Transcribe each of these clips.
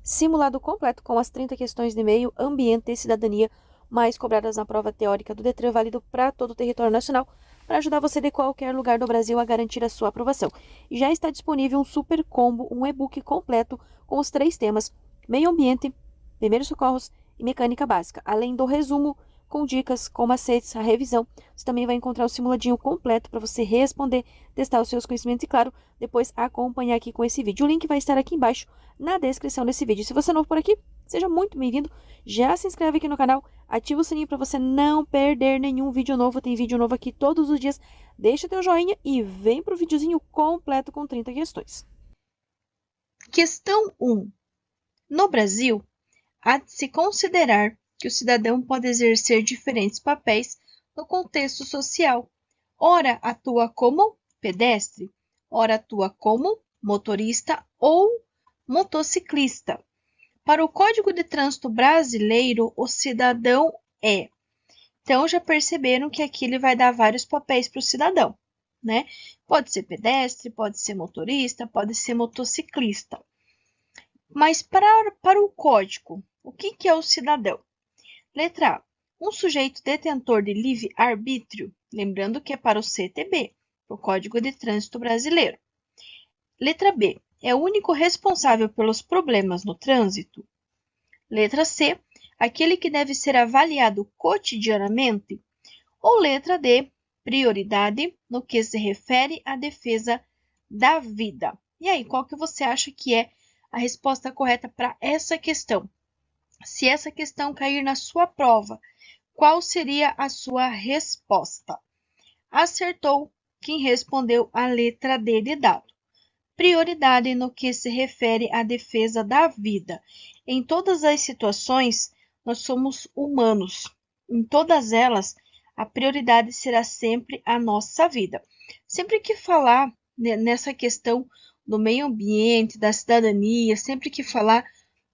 Simulado completo com as 30 questões de meio ambiente e cidadania mais cobradas na prova teórica do DETRAN, válido para todo o território nacional, para ajudar você de qualquer lugar do Brasil a garantir a sua aprovação. E já está disponível um super combo, um e-book completo com os 3 temas: meio ambiente, primeiros socorros e mecânica básica, além do resumo com dicas, com macetes, a revisão. Você também vai encontrar o simuladinho completo para você responder, testar os seus conhecimentos e, claro, depois acompanhar aqui com esse vídeo. O link vai estar aqui embaixo na descrição desse vídeo. Se você é novo por aqui, seja muito bem-vindo. Já se inscreve aqui no canal, ativa o sininho para você não perder nenhum vídeo novo. Tem vídeo novo aqui todos os dias. Deixa teu joinha e vem pro videozinho completo com 30 questões. Questão 1. No Brasil, há de se considerar que o cidadão pode exercer diferentes papéis no contexto social. Ora atua como pedestre, ora atua como motorista ou motociclista. Para o Código de Trânsito Brasileiro, o cidadão é. Então, já perceberam que aqui ele vai dar vários papéis para o cidadão, né? Pode ser pedestre, pode ser motorista, pode ser motociclista. Mas para o Código, o que é o cidadão? Letra A. Um sujeito detentor de livre-arbítrio, lembrando que é para o CTB, o Código de Trânsito Brasileiro. Letra B. É o único responsável pelos problemas no trânsito. Letra C. Aquele que deve ser avaliado cotidianamente. Ou letra D. Prioridade no que se refere à defesa da vida. E aí, qual que você acha que é a resposta correta para essa questão? Se essa questão cair na sua prova, qual seria a sua resposta? Acertou quem respondeu a letra D de dado. Prioridade no que se refere à defesa da vida. Em todas as situações, nós somos humanos. Em todas elas, a prioridade será sempre a nossa vida. Sempre que falar nessa questão do meio ambiente, da cidadania, sempre que falar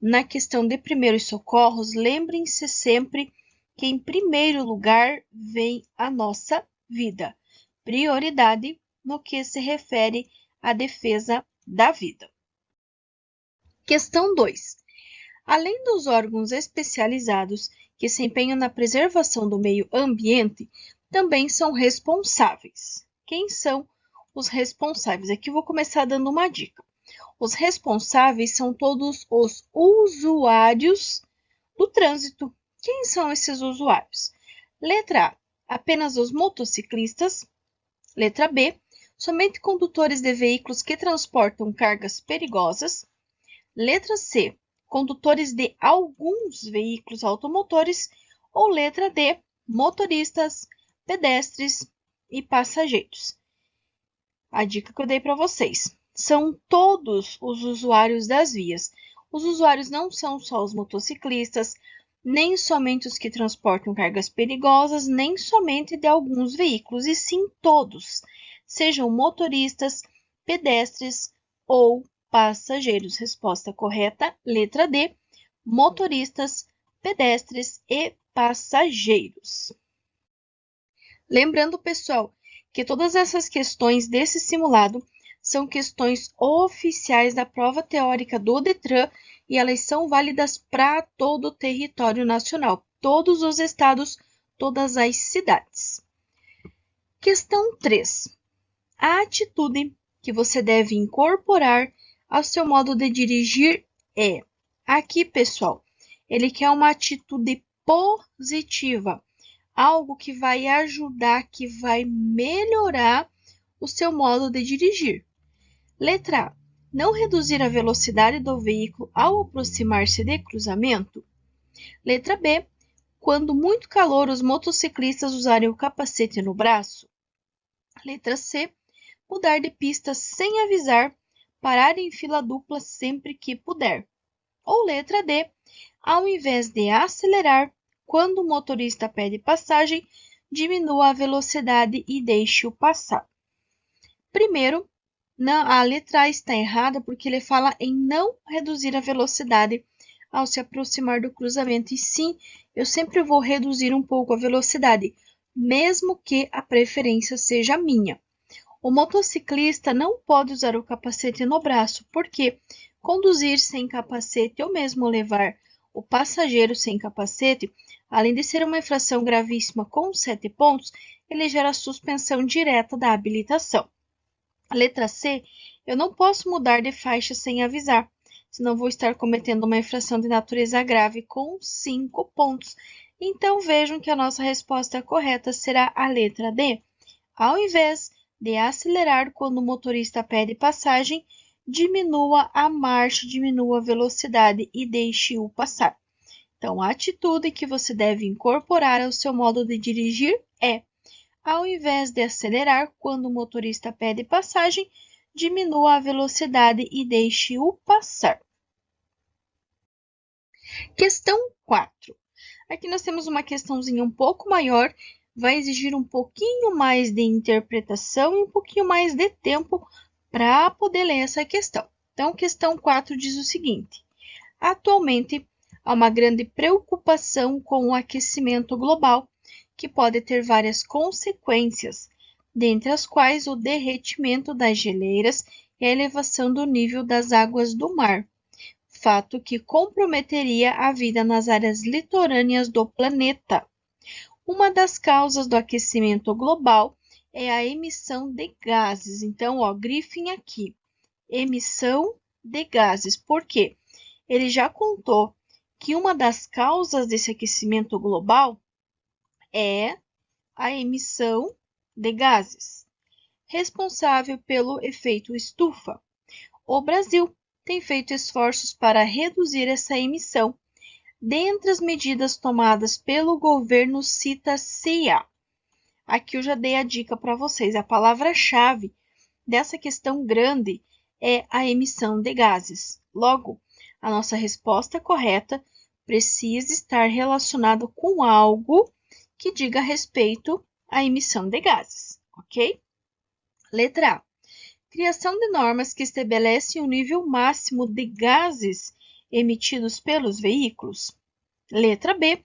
na questão de primeiros socorros, lembrem-se sempre que em primeiro lugar vem a nossa vida. Prioridade no que se refere à defesa da vida. Questão 2. Além dos órgãos especializados que se empenham na preservação do meio ambiente, também são responsáveis. Quem são os responsáveis? Aqui eu vou começar dando uma dica. Os responsáveis são todos os usuários do trânsito. Quem são esses usuários? Letra A. Apenas os motociclistas. Letra B. Somente condutores de veículos que transportam cargas perigosas. Letra C. Condutores de alguns veículos automotores. Ou letra D. Motoristas, pedestres e passageiros. A dica que eu dei para vocês. São todos os usuários das vias. Os usuários não são só os motociclistas, nem somente os que transportam cargas perigosas, nem somente de alguns veículos, e sim todos, sejam motoristas, pedestres ou passageiros. Resposta correta, letra D, motoristas, pedestres e passageiros. Lembrando, pessoal, que todas essas questões desse simulado são questões oficiais da prova teórica do DETRAN e elas são válidas para todo o território nacional, todos os estados, todas as cidades. Questão 3. A atitude que você deve incorporar ao seu modo de dirigir é... Aqui, pessoal, ele quer uma atitude positiva, algo que vai ajudar, que vai melhorar o seu modo de dirigir. Letra A. Não reduzir a velocidade do veículo ao aproximar-se de cruzamento. Letra B. Quando muito calor, os motociclistas usarem o capacete no braço. Letra C. Mudar de pista sem avisar, parar em fila dupla sempre que puder. Ou letra D. Ao invés de acelerar, quando o motorista pede passagem, diminua a velocidade e deixe-o passar. Primeiro, a letra A está errada porque ele fala em não reduzir a velocidade ao se aproximar do cruzamento. E sim, eu sempre vou reduzir um pouco a velocidade, mesmo que a preferência seja minha. O motociclista não pode usar o capacete no braço, porque conduzir sem capacete ou mesmo levar o passageiro sem capacete, além de ser uma infração gravíssima com 7 pontos, ele gera suspensão direta da habilitação. Letra C, eu não posso mudar de faixa sem avisar, senão vou estar cometendo uma infração de natureza grave com 5 pontos. Então, vejam que a nossa resposta correta será a letra D. Ao invés de acelerar quando o motorista pede passagem, diminua a marcha, diminua a velocidade e deixe-o passar. Então, a atitude que você deve incorporar ao seu modo de dirigir é: ao invés de acelerar quando o motorista pede passagem, diminua a velocidade e deixe-o passar. Questão 4. Aqui nós temos uma questãozinha um pouco maior, vai exigir um pouquinho mais de interpretação e um pouquinho mais de tempo para poder ler essa questão. Então, questão 4 diz o seguinte: atualmente, há uma grande preocupação com o aquecimento global, que pode ter várias consequências, dentre as quais o derretimento das geleiras e a elevação do nível das águas do mar, fato que comprometeria a vida nas áreas litorâneas do planeta. Uma das causas do aquecimento global é a emissão de gases. Então, grifem aqui, emissão de gases. Por quê? Ele já contou que uma das causas desse aquecimento global é a emissão de gases, responsável pelo efeito estufa. O Brasil tem feito esforços para reduzir essa emissão. Dentre as medidas tomadas pelo governo, cita-se a. Aqui eu já dei a dica para vocês. A palavra-chave dessa questão grande é a emissão de gases. Logo, a nossa resposta correta precisa estar relacionada com algo que diga respeito à emissão de gases, ok? Letra A. Criação de normas que estabelecem o nível máximo de gases emitidos pelos veículos. Letra B.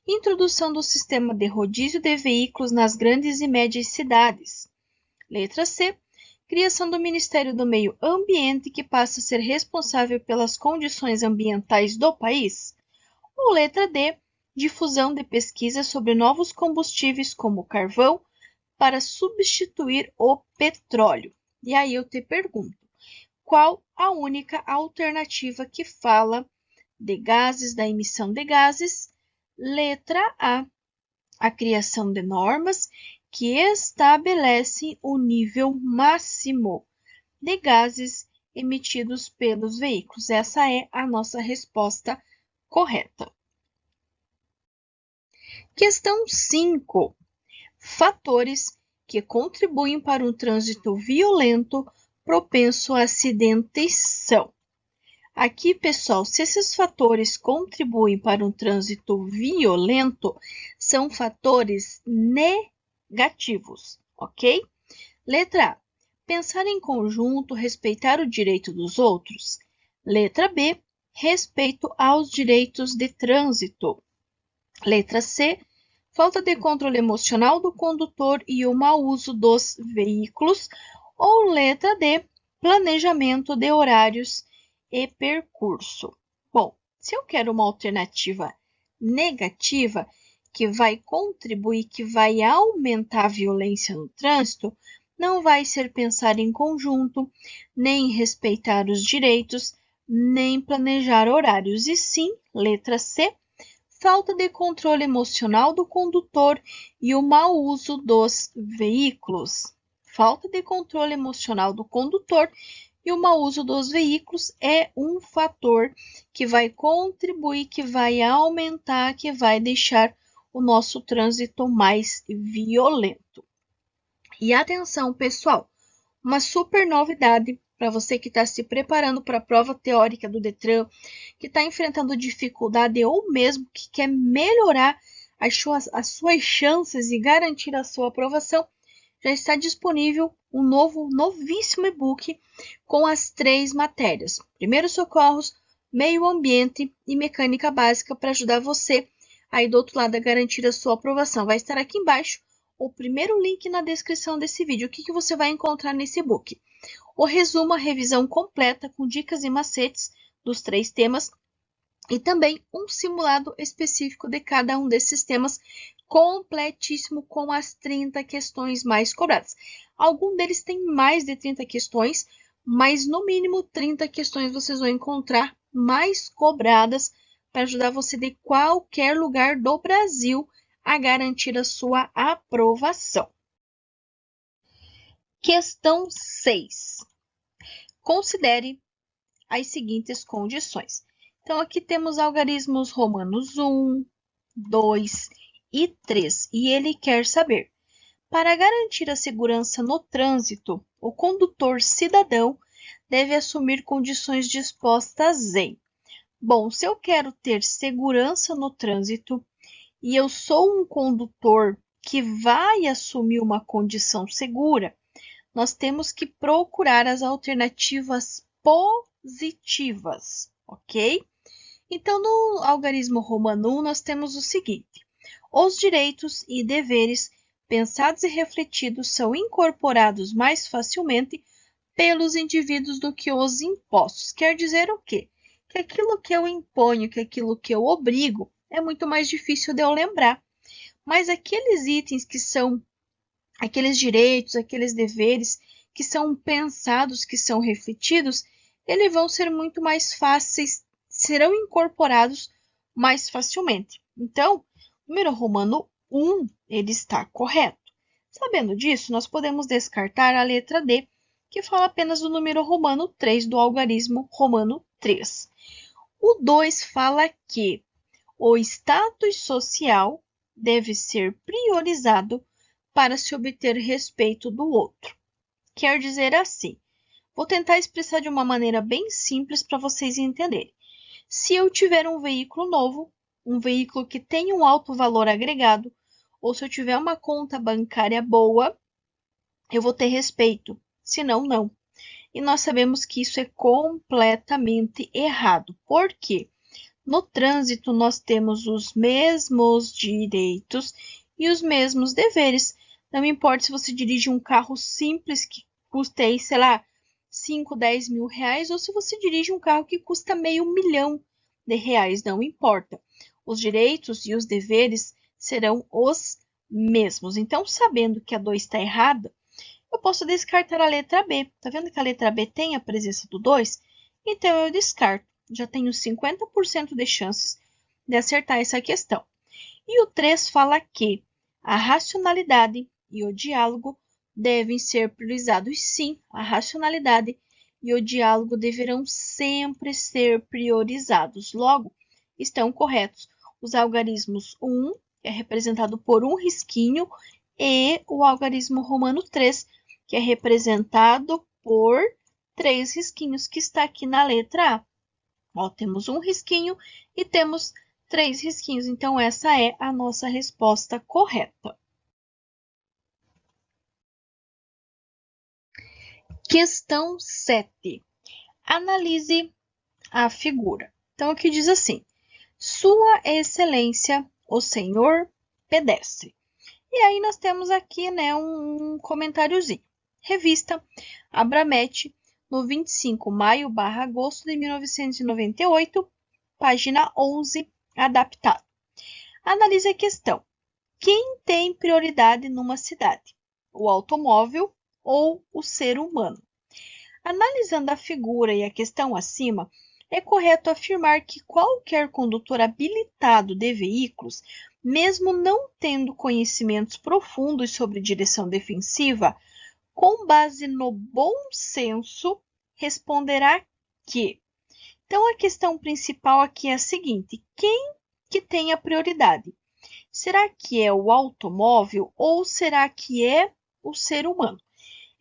Introdução do sistema de rodízio de veículos nas grandes e médias cidades. Letra C. Criação do Ministério do Meio Ambiente, que passa a ser responsável pelas condições ambientais do país. Ou letra D. Difusão de pesquisas sobre novos combustíveis como o carvão para substituir o petróleo. E aí eu te pergunto, qual a única alternativa que fala de gases, da emissão de gases? Letra A. A criação de normas que estabelecem o nível máximo de gases emitidos pelos veículos. Essa é a nossa resposta correta. Questão 5. Fatores que contribuem para um trânsito violento propenso a acidentes são. Aqui, pessoal, se esses fatores contribuem para um trânsito violento, são fatores negativos, ok? Letra A. Pensar em conjunto, respeitar o direito dos outros. Letra B. Respeito aos direitos de trânsito. Letra C. Falta de controle emocional do condutor e o mau uso dos veículos. Ou letra D. Planejamento de horários e percurso. Bom, se eu quero uma alternativa negativa que vai contribuir, que vai aumentar a violência no trânsito, não vai ser pensar em conjunto, nem respeitar os direitos, nem planejar horários, e sim, letra C, falta de controle emocional do condutor e o mau uso dos veículos. Falta de controle emocional do condutor e o mau uso dos veículos é um fator que vai contribuir, que vai aumentar, que vai deixar o nosso trânsito mais violento. E atenção, pessoal, uma super novidade para você que está se preparando para a prova teórica do Detran, que está enfrentando dificuldade ou mesmo que quer melhorar as suas chances e garantir a sua aprovação, já está disponível um novíssimo e-book com as 3 matérias: Primeiros Socorros, Meio Ambiente e Mecânica Básica, para ajudar você aí do outro lado a garantir a sua aprovação. Vai estar aqui embaixo o primeiro link na descrição desse vídeo. O que você vai encontrar nesse e-book? O resumo, a revisão completa com dicas e macetes dos 3 temas e também um simulado específico de cada um desses temas, completíssimo com as 30 questões mais cobradas. Algum deles tem mais de 30 questões, mas no mínimo 30 questões vocês vão encontrar mais cobradas para ajudar você de qualquer lugar do Brasil a garantir a sua aprovação. Questão 6. Considere as seguintes condições. Então, aqui temos algarismos romanos 1, 2 e 3. E ele quer saber, para garantir a segurança no trânsito, o condutor cidadão deve assumir condições dispostas em... Bom, se eu quero ter segurança no trânsito e eu sou um condutor que vai assumir uma condição segura, nós temos que procurar as alternativas positivas, ok? Então, no algarismo romano 1, nós temos o seguinte: os direitos e deveres pensados e refletidos são incorporados mais facilmente pelos indivíduos do que os impostos. Quer dizer o quê? Que aquilo que eu imponho, que aquilo que eu obrigo, é muito mais difícil de eu lembrar. Mas aqueles itens que são aqueles direitos, aqueles deveres que são pensados, que são refletidos, eles vão ser muito mais fáceis, serão incorporados mais facilmente. Então, o número romano 1, ele está correto. Sabendo disso, nós podemos descartar a letra D, que fala apenas do número romano 3, do algarismo romano 3. O 2 fala que o status social deve ser priorizado para se obter respeito do outro. Quer dizer assim, vou tentar expressar de uma maneira bem simples para vocês entenderem. Se eu tiver um veículo novo, um veículo que tem um alto valor agregado, ou se eu tiver uma conta bancária boa, eu vou ter respeito, senão não. E nós sabemos que isso é completamente errado. Por quê? No trânsito, nós temos os mesmos direitos e os mesmos deveres. Não importa se você dirige um carro simples que custa aí, sei lá, 5, 10 mil reais, ou se você dirige um carro que custa R$500 mil, não importa. Os direitos e os deveres serão os mesmos. Então, sabendo que a 2 está errada, eu posso descartar a letra B. Tá vendo que a letra B tem a presença do 2? Então, eu descarto. Já tenho 50% de chances de acertar essa questão. E o 3 fala que a racionalidade e o diálogo devem ser priorizados. Sim, a racionalidade e o diálogo deverão sempre ser priorizados. Logo, estão corretos os algarismos 1, que é representado por um risquinho, e o algarismo romano 3, que é representado por 3 risquinhos, que está aqui na letra A. Ó, temos um risquinho e temos 3 risquinhos. Então, essa é a nossa resposta correta. Questão 7. Analise a figura. Então, aqui diz assim: Sua Excelência, o senhor pedestre. E aí nós temos aqui, né, um comentáriozinho. Revista Abramet, no 25 de maio/agosto de 1998, página 11, adaptado. Analise a questão. Quem tem prioridade numa cidade? O automóvel ou o ser humano? Analisando a figura e a questão acima, é correto afirmar que qualquer condutor habilitado de veículos, mesmo não tendo conhecimentos profundos sobre direção defensiva, com base no bom senso, responderá que. Então, a questão principal aqui é a seguinte: quem que tem a prioridade? Será que é o automóvel ou será que é o ser humano?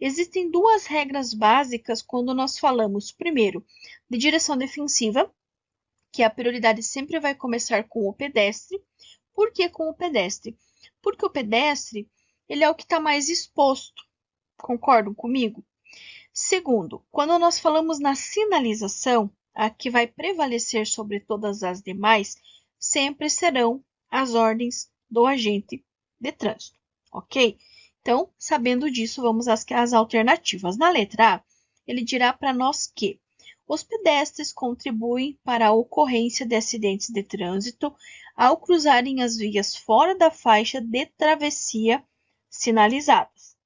Existem 2 regras básicas quando nós falamos, primeiro, de direção defensiva, que a prioridade sempre vai começar com o pedestre. Por que com o pedestre? Porque o pedestre, ele é o que está mais exposto. Concordam comigo? Segundo, quando nós falamos na sinalização, a que vai prevalecer sobre todas as demais, sempre serão as ordens do agente de trânsito, ok? Então, sabendo disso, vamos às alternativas. Na letra A, ele dirá para nós que os pedestres contribuem para a ocorrência de acidentes de trânsito ao cruzarem as vias fora da faixa de travessia sinalizadas.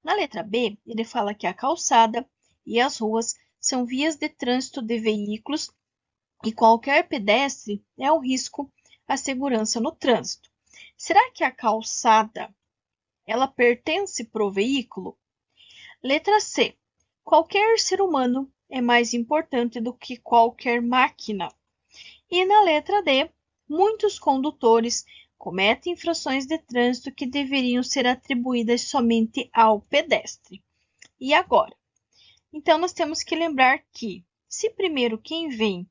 Na letra B, ele fala que a calçada e as ruas são vias de trânsito de veículos e qualquer pedestre é um risco à segurança no trânsito. Será que a calçada ela pertence para o veículo? Letra C. Qualquer ser humano é mais importante do que qualquer máquina. E na letra D, muitos condutores cometem infrações de trânsito que deveriam ser atribuídas somente ao pedestre. E agora? Então, nós temos que lembrar que, se primeiro quem vem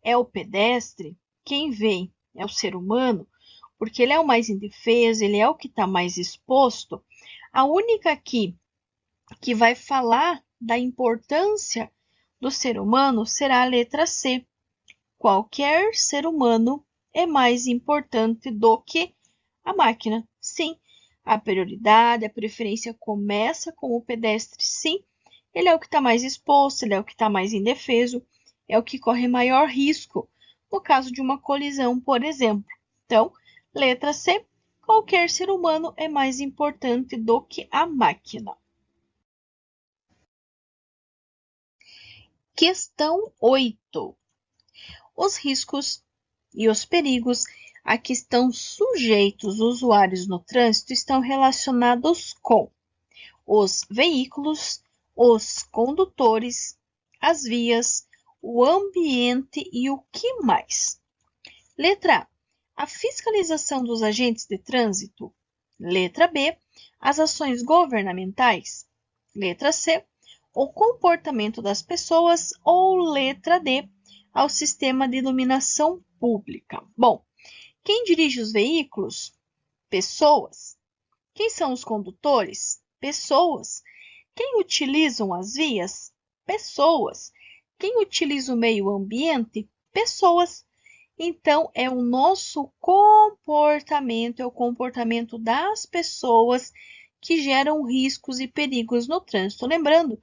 é o pedestre, quem vem é o ser humano, porque ele é o mais indefeso, ele é o que está mais exposto, a única aqui que vai falar da importância do ser humano será a letra C. Qualquer ser humano é mais importante do que a máquina. Sim, a prioridade, a preferência começa com o pedestre, sim. Ele é o que está mais exposto, ele é o que está mais indefeso, é o que corre maior risco no caso de uma colisão, por exemplo. Então, letra C, qualquer ser humano é mais importante do que a máquina. Questão 8. Os riscos e os perigos a que estão sujeitos os usuários no trânsito estão relacionados com os veículos, os condutores, as vias, o ambiente e o que mais? Letra A. A fiscalização dos agentes de trânsito. Letra B. As ações governamentais. Letra C. O comportamento das pessoas. Ou letra D. Ao sistema de iluminação pública. Bom, quem dirige os veículos? Pessoas. Quem são os condutores? Pessoas. Quem utilizam as vias? Pessoas. Quem utiliza o meio ambiente? Pessoas. Então, é o nosso comportamento, é o comportamento das pessoas que geram riscos e perigos no trânsito. Lembrando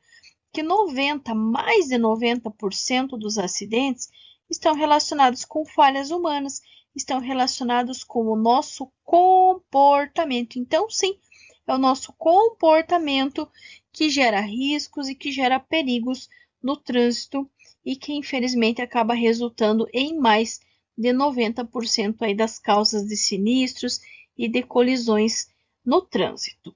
que mais de 90% dos acidentes estão relacionados com falhas humanas, estão relacionados com o nosso comportamento. Então, sim, é o nosso comportamento que gera riscos e que gera perigos no trânsito e que, infelizmente, acaba resultando em mais de 90% aí das causas de sinistros e de colisões no trânsito.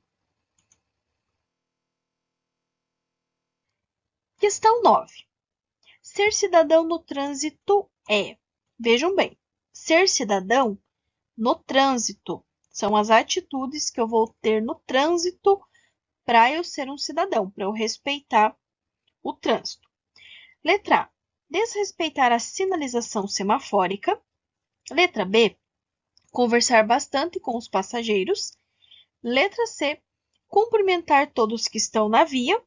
Questão 9. Ser cidadão no trânsito é, vejam bem, ser cidadão no trânsito são as atitudes que eu vou ter no trânsito para eu ser um cidadão, para eu respeitar o trânsito. Letra A. Desrespeitar a sinalização semafórica. Letra B. Conversar bastante com os passageiros. Letra C. Cumprimentar todos que estão na via.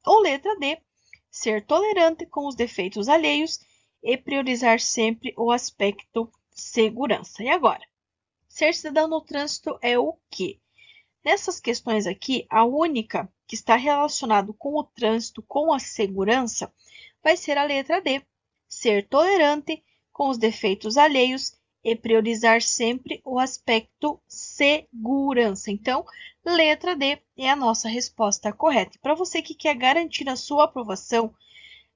Ou letra D. Ser tolerante com os defeitos alheios e priorizar sempre o aspecto segurança. E agora? Ser cidadão no trânsito é o quê? Nessas questões aqui, a única que está relacionada com o trânsito, com a segurança, vai ser a letra D. Ser tolerante com os defeitos alheios e priorizar sempre o aspecto segurança. Então, letra D é a nossa resposta correta. Para você que quer garantir a sua aprovação,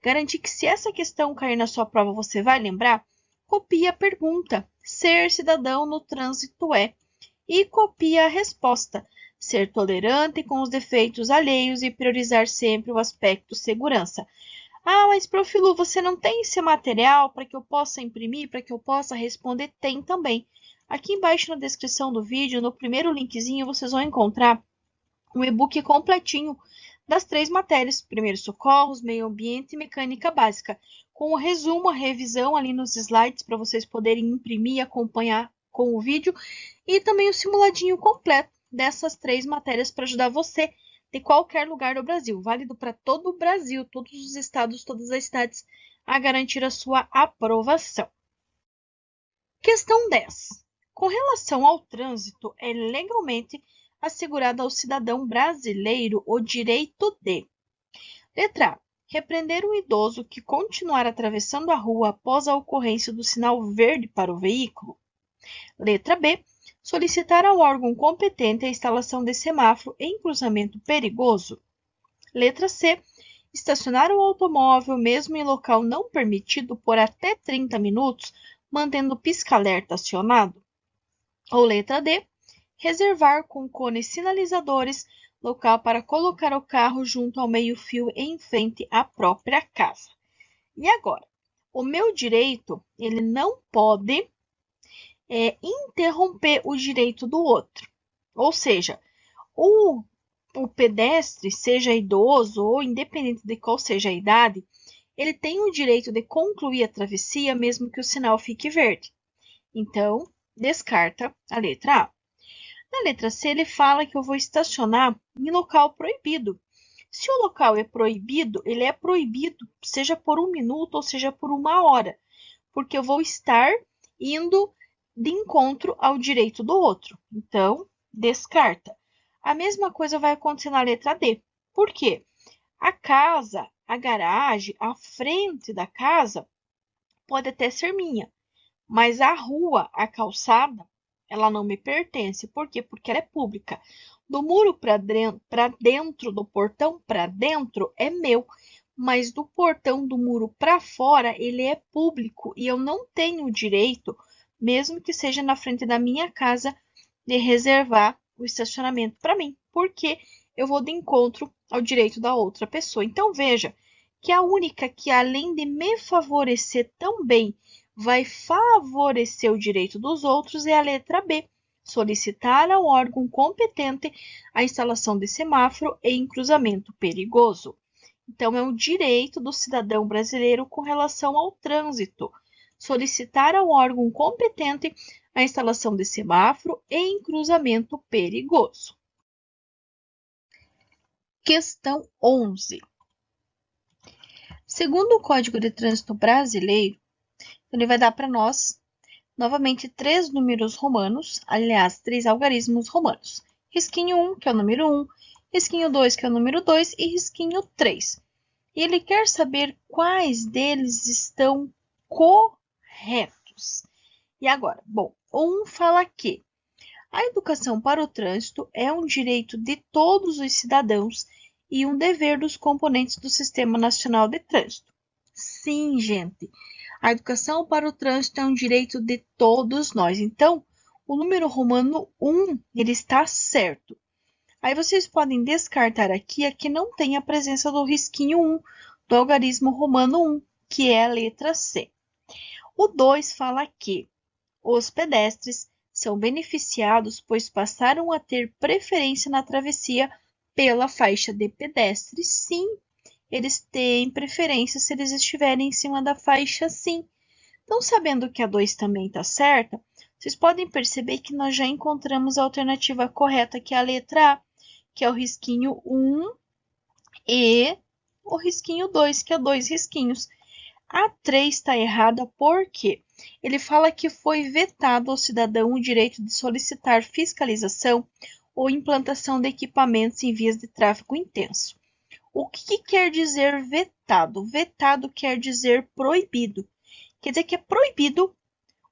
garantir que se essa questão cair na sua prova você vai lembrar, copie a pergunta, ser cidadão no trânsito é, e copie a resposta, ser tolerante com os defeitos alheios e priorizar sempre o aspecto segurança. Ah, mas Prof. Lu, você não tem esse material para que eu possa imprimir, para que eu possa responder? Tem também. Aqui embaixo na descrição do vídeo, no primeiro linkzinho, vocês vão encontrar um e-book completinho das 3 matérias, primeiros socorros, meio ambiente e mecânica básica, com o resumo, a revisão ali nos slides para vocês poderem imprimir e acompanhar com o vídeo, e também o simuladinho completo dessas 3 matérias para ajudar você de qualquer lugar do Brasil, válido para todo o Brasil, todos os estados, todas as cidades, a garantir a sua aprovação. Questão 10. Com relação ao trânsito, é legalmente assegurado ao cidadão brasileiro o direito de. Letra A. Repreender um idoso que continuar atravessando a rua após a ocorrência do sinal verde para o veículo. Letra B. Solicitar ao órgão competente a instalação de semáforo em cruzamento perigoso. Letra C. Estacionar o automóvel mesmo em local não permitido por até 30 minutos, mantendo o pisca-alerta acionado. Ou letra D. Reservar com cones sinalizadores local para colocar o carro junto ao meio-fio em frente à própria casa. E agora, o meu direito, ele não pode interromper o direito do outro. Ou seja, o pedestre, seja idoso ou independente de qual seja a idade, ele tem o direito de concluir a travessia mesmo que o sinal fique verde. Então, descarta a letra A. Na letra C, ele fala que eu vou estacionar em local proibido. Se o local é proibido, ele é proibido, seja por 1 minuto ou seja por 1 hora, porque eu vou estar indo de encontro ao direito do outro. Então, descarta. A mesma coisa vai acontecer na letra D. Por quê? A casa, a garagem, a frente da casa pode até ser minha, mas a rua, a calçada, ela não me pertence. Por quê? Porque ela é pública. Do muro para dentro, do portão para dentro, é meu, mas do portão do muro para fora, ele é público e eu não tenho o direito, mesmo que seja na frente da minha casa, de reservar o estacionamento para mim, porque eu vou de encontro ao direito da outra pessoa. Então, veja que a única que, além de me favorecer também, vai favorecer o direito dos outros é a letra B. Solicitar ao órgão competente a instalação de semáforo em cruzamento perigoso. Então, é um direito do cidadão brasileiro com relação ao trânsito. Solicitar ao órgão competente a instalação de semáforo em cruzamento perigoso. Questão 11. Segundo o Código de Trânsito Brasileiro, ele vai dar para nós, novamente, 3 números romanos, aliás, 3 algarismos romanos. Risquinho 1, que é o número 1, risquinho 2, que é o número 2, e risquinho 3. E ele quer saber quais deles estão corretos. E agora, bom, um fala que a educação para o trânsito é um direito de todos os cidadãos e um dever dos componentes do Sistema Nacional de Trânsito. Sim, gente, a educação para o trânsito é um direito de todos nós. Então, o número romano 1, ele está certo. Aí vocês podem descartar aqui a que não tem a presença do risquinho 1, do algarismo romano 1, que é a letra C. O 2 fala que os pedestres são beneficiados, pois passaram a ter preferência na travessia pela faixa de pedestre. Sim, eles têm preferência se eles estiverem em cima da faixa, sim. Então, sabendo que a 2 também está certa, vocês podem perceber que nós já encontramos a alternativa correta, que é a letra A, que é o risquinho 1, e o risquinho 2, que é 2 risquinhos. A 3 está errada porque ele fala que foi vetado ao cidadão o direito de solicitar fiscalização ou implantação de equipamentos em vias de tráfego intenso. O que quer dizer vetado? Vetado quer dizer proibido. Quer dizer que é proibido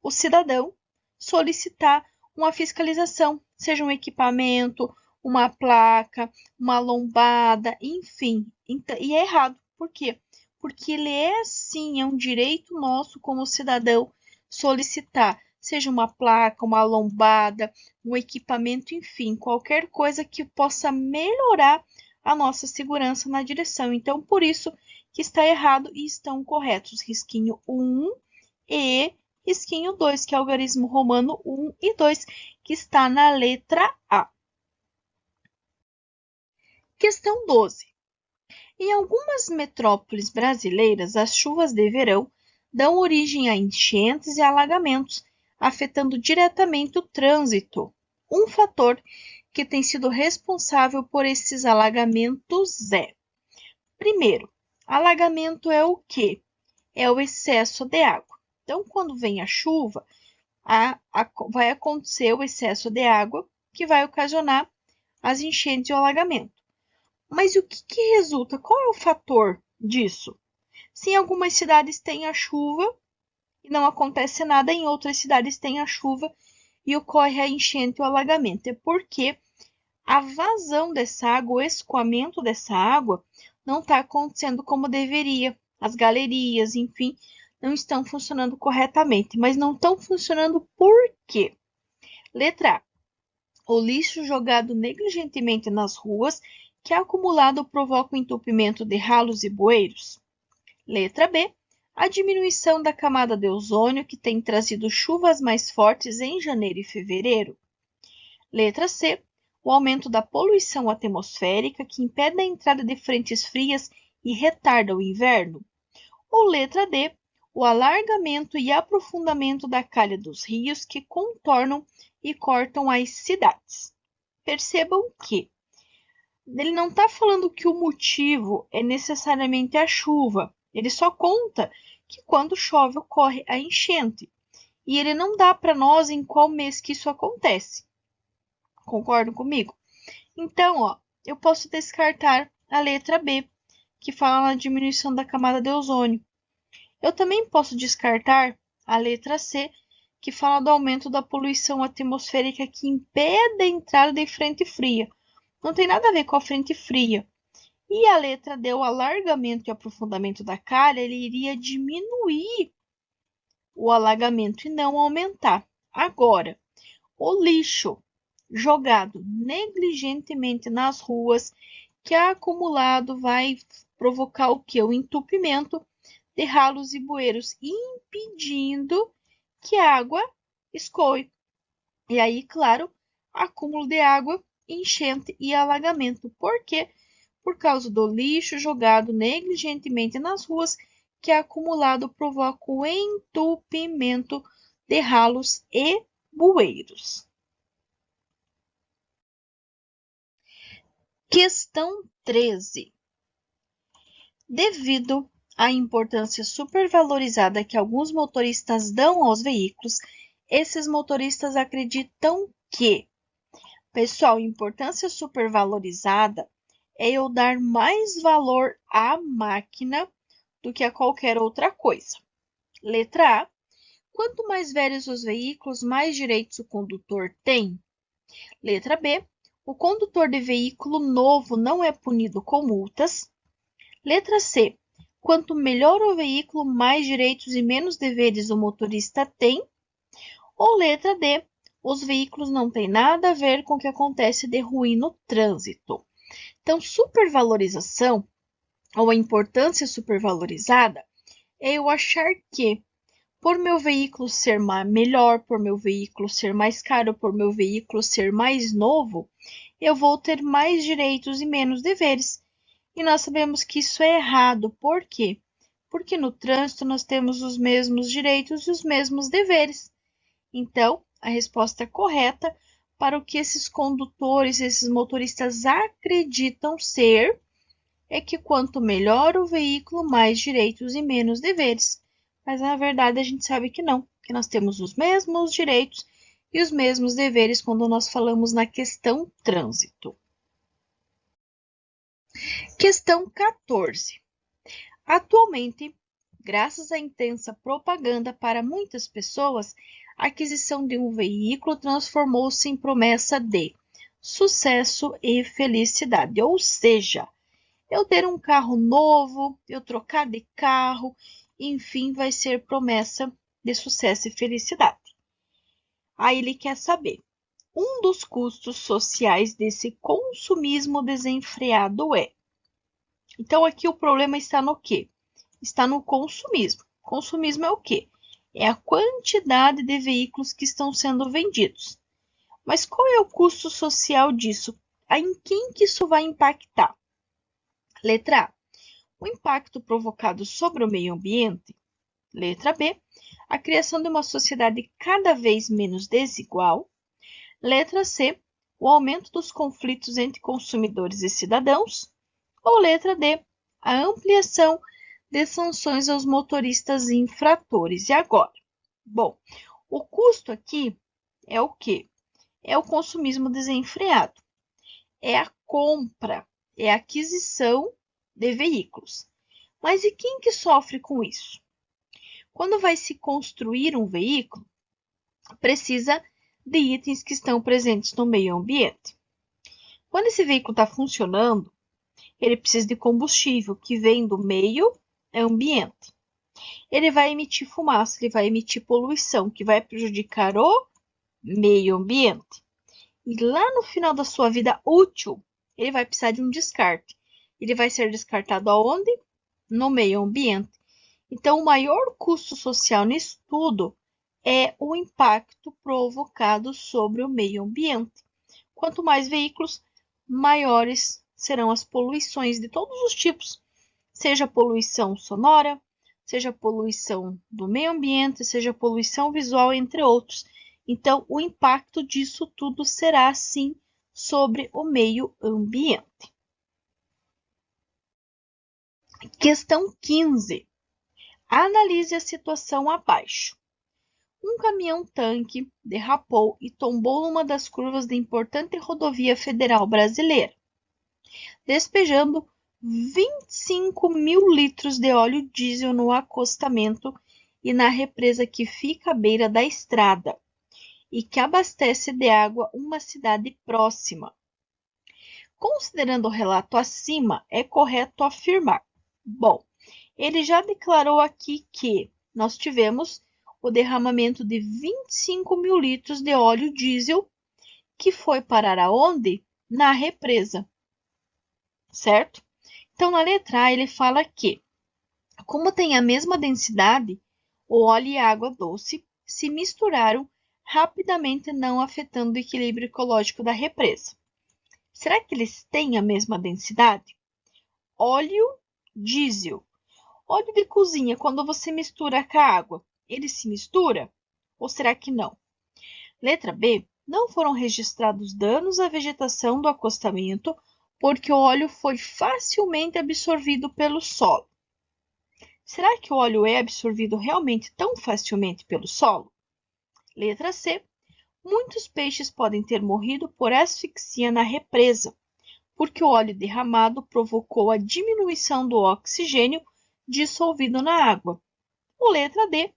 o cidadão solicitar uma fiscalização, seja um equipamento, uma placa, uma lombada, enfim. E é errado. Por quê? Porque ele é, sim, é um direito nosso como cidadão solicitar, seja uma placa, uma lombada, um equipamento, enfim, qualquer coisa que possa melhorar a nossa segurança na direção. Então, por isso que está errado e estão corretos risquinho 1 e risquinho 2, que é o algarismo romano 1 e 2, que está na letra A. Questão 12. Em algumas metrópoles brasileiras, as chuvas de verão dão origem a enchentes e alagamentos, afetando diretamente o trânsito. Um fator que tem sido responsável por esses alagamentos é: primeiro, alagamento é o quê? É o excesso de água. Então, quando vem a chuva, vai acontecer o excesso de água que vai ocasionar as enchentes e o alagamento. Mas o que resulta? Qual é o fator disso? Se em algumas cidades tem a chuva e não acontece nada, em outras cidades tem a chuva e ocorre a enchente ou alagamento. É porque a vazão dessa água, o escoamento dessa água, não está acontecendo como deveria. As galerias, enfim, não estão funcionando corretamente. Mas não estão funcionando por quê? Letra A. O lixo jogado negligentemente nas ruas, que acumulado provoca o entupimento de ralos e bueiros. Letra B. A diminuição da camada de ozônio, que tem trazido chuvas mais fortes em janeiro e fevereiro. Letra C. O aumento da poluição atmosférica, que impede a entrada de frentes frias e retarda o inverno. Ou letra D. O alargamento e aprofundamento da calha dos rios, que contornam e cortam as cidades. Percebam que ele não está falando que o motivo é necessariamente a chuva. Ele só conta que quando chove ocorre a enchente. E ele não dá para nós em qual mês que isso acontece. Concordam comigo? Então, eu posso descartar a letra B, que fala na diminuição da camada de ozônio. Eu também posso descartar a letra C, que fala do aumento da poluição atmosférica que impede a entrada de frente fria. Não tem nada a ver com a frente fria. E a letra D, o alargamento e aprofundamento da calha, ele iria diminuir o alagamento e não aumentar. Agora, o lixo jogado negligentemente nas ruas, que acumulado vai provocar o que? O entupimento de ralos e bueiros, impedindo que a água escoe. E aí, claro, acúmulo de água, enchente e alagamento. Por quê? Por causa do lixo jogado negligentemente nas ruas, que acumulado provoca o entupimento de ralos e bueiros. Questão 13. Devido à importância supervalorizada que alguns motoristas dão aos veículos, esses motoristas acreditam que, pessoal, importância supervalorizada é eu dar mais valor à máquina do que a qualquer outra coisa. Letra A. Quanto mais velhos os veículos, mais direitos o condutor tem. Letra B. O condutor de veículo novo não é punido com multas. Letra C. Quanto melhor o veículo, mais direitos e menos deveres o motorista tem. Ou letra D. Os veículos não têm nada a ver com o que acontece de ruim no trânsito. Então, supervalorização, ou a importância supervalorizada, é eu achar que, por meu veículo ser melhor, por meu veículo ser mais caro, por meu veículo ser mais novo, eu vou ter mais direitos e menos deveres. E nós sabemos que isso é errado. Por quê? Porque no trânsito nós temos os mesmos direitos e os mesmos deveres. Então, a resposta correta para o que esses condutores, esses motoristas acreditam ser, é que quanto melhor o veículo, mais direitos e menos deveres. Mas na verdade a gente sabe que não, que nós temos os mesmos direitos e os mesmos deveres quando nós falamos na questão trânsito. Questão 14. Atualmente, graças à intensa propaganda para muitas pessoas, a aquisição de um veículo transformou-se em promessa de sucesso e felicidade. Ou seja, eu ter um carro novo, eu trocar de carro, enfim, vai ser promessa de sucesso e felicidade. Aí ele quer saber, um dos custos sociais desse consumismo desenfreado é. Então, aqui o problema está no quê? Está no consumismo. Consumismo é o quê? É a quantidade de veículos que estão sendo vendidos. Mas qual é o custo social disso? Em quem que isso vai impactar? Letra A. O impacto provocado sobre o meio ambiente. Letra B. A criação de uma sociedade cada vez menos desigual. Letra C. O aumento dos conflitos entre consumidores e cidadãos. Ou letra D. A ampliação de sanções aos motoristas infratores. E agora? Bom, o custo aqui é o quê? É o consumismo desenfreado. É a compra, é a aquisição de veículos. Mas e quem que sofre com isso? Quando vai se construir um veículo, precisa de itens que estão presentes no meio ambiente. Quando esse veículo está funcionando, ele precisa de combustível que vem do meio ambiente. Ele vai emitir fumaça, ele vai emitir poluição, que vai prejudicar o meio ambiente. E lá no final da sua vida útil, ele vai precisar de um descarte. Ele vai ser descartado aonde? No meio ambiente. Então, o maior custo social nisso tudo é o impacto provocado sobre o meio ambiente. Quanto mais veículos, maiores serão as poluições de todos os tipos, seja poluição sonora, seja poluição do meio ambiente, seja poluição visual, entre outros. Então, o impacto disso tudo será, sim, sobre o meio ambiente. Questão 15. Analise a situação abaixo. Um caminhão-tanque derrapou e tombou numa das curvas da importante rodovia federal brasileira, despejando 25 mil litros de óleo diesel no acostamento e na represa que fica à beira da estrada e que abastece de água uma cidade próxima. Considerando o relato acima, é correto afirmar. Bom, ele já declarou aqui que nós tivemos o derramamento de 25 mil litros de óleo diesel que foi parar aonde? Na represa, certo? Então, na letra A, ele fala que, como tem a mesma densidade, o óleo e a água doce se misturaram rapidamente, não afetando o equilíbrio ecológico da represa. Será que eles têm a mesma densidade? Óleo diesel. Óleo de cozinha, quando você mistura com a água, ele se mistura? Ou será que não? Letra B. Não foram registrados danos à vegetação do acostamento, porque o óleo foi facilmente absorvido pelo solo. Será que o óleo é absorvido realmente tão facilmente pelo solo? Letra C. Muitos peixes podem ter morrido por asfixia na represa, porque o óleo derramado provocou a diminuição do oxigênio dissolvido na água. Ou letra D.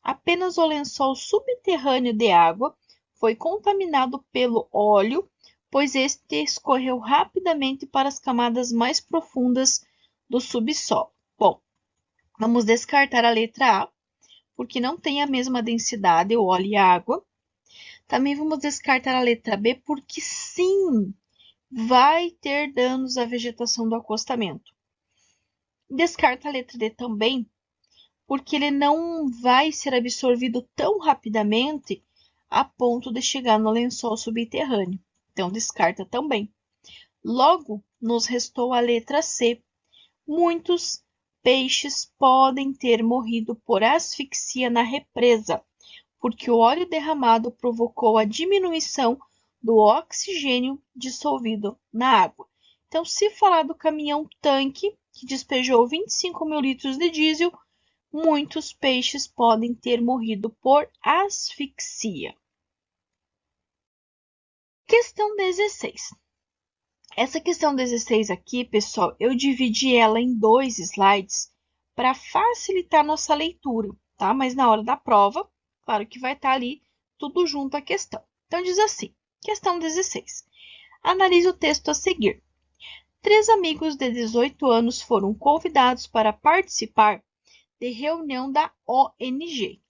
Apenas o lençol subterrâneo de água foi contaminado pelo óleo, pois este escorreu rapidamente para as camadas mais profundas do subsolo. Bom, vamos descartar a letra A, porque não tem a mesma densidade, o óleo e a água. Também vamos descartar a letra B, porque sim, vai ter danos à vegetação do acostamento. Descarta a letra D também, porque ele não vai ser absorvido tão rapidamente a ponto de chegar no lençol subterrâneo. Então, descarta também. Logo, nos restou a letra C. Muitos peixes podem ter morrido por asfixia na represa, porque o óleo derramado provocou a diminuição do oxigênio dissolvido na água. Então, se falar do caminhão-tanque, que despejou 25 mil litros de diesel, muitos peixes podem ter morrido por asfixia. Questão 16. Essa questão 16 aqui, pessoal, eu dividi ela em 2 slides para facilitar nossa leitura, tá? Mas na hora da prova, claro que vai estar ali tudo junto a questão. Então, diz assim, questão 16. Analise o texto a seguir. 3 amigos de 18 anos foram convidados para participar de reunião da ONG,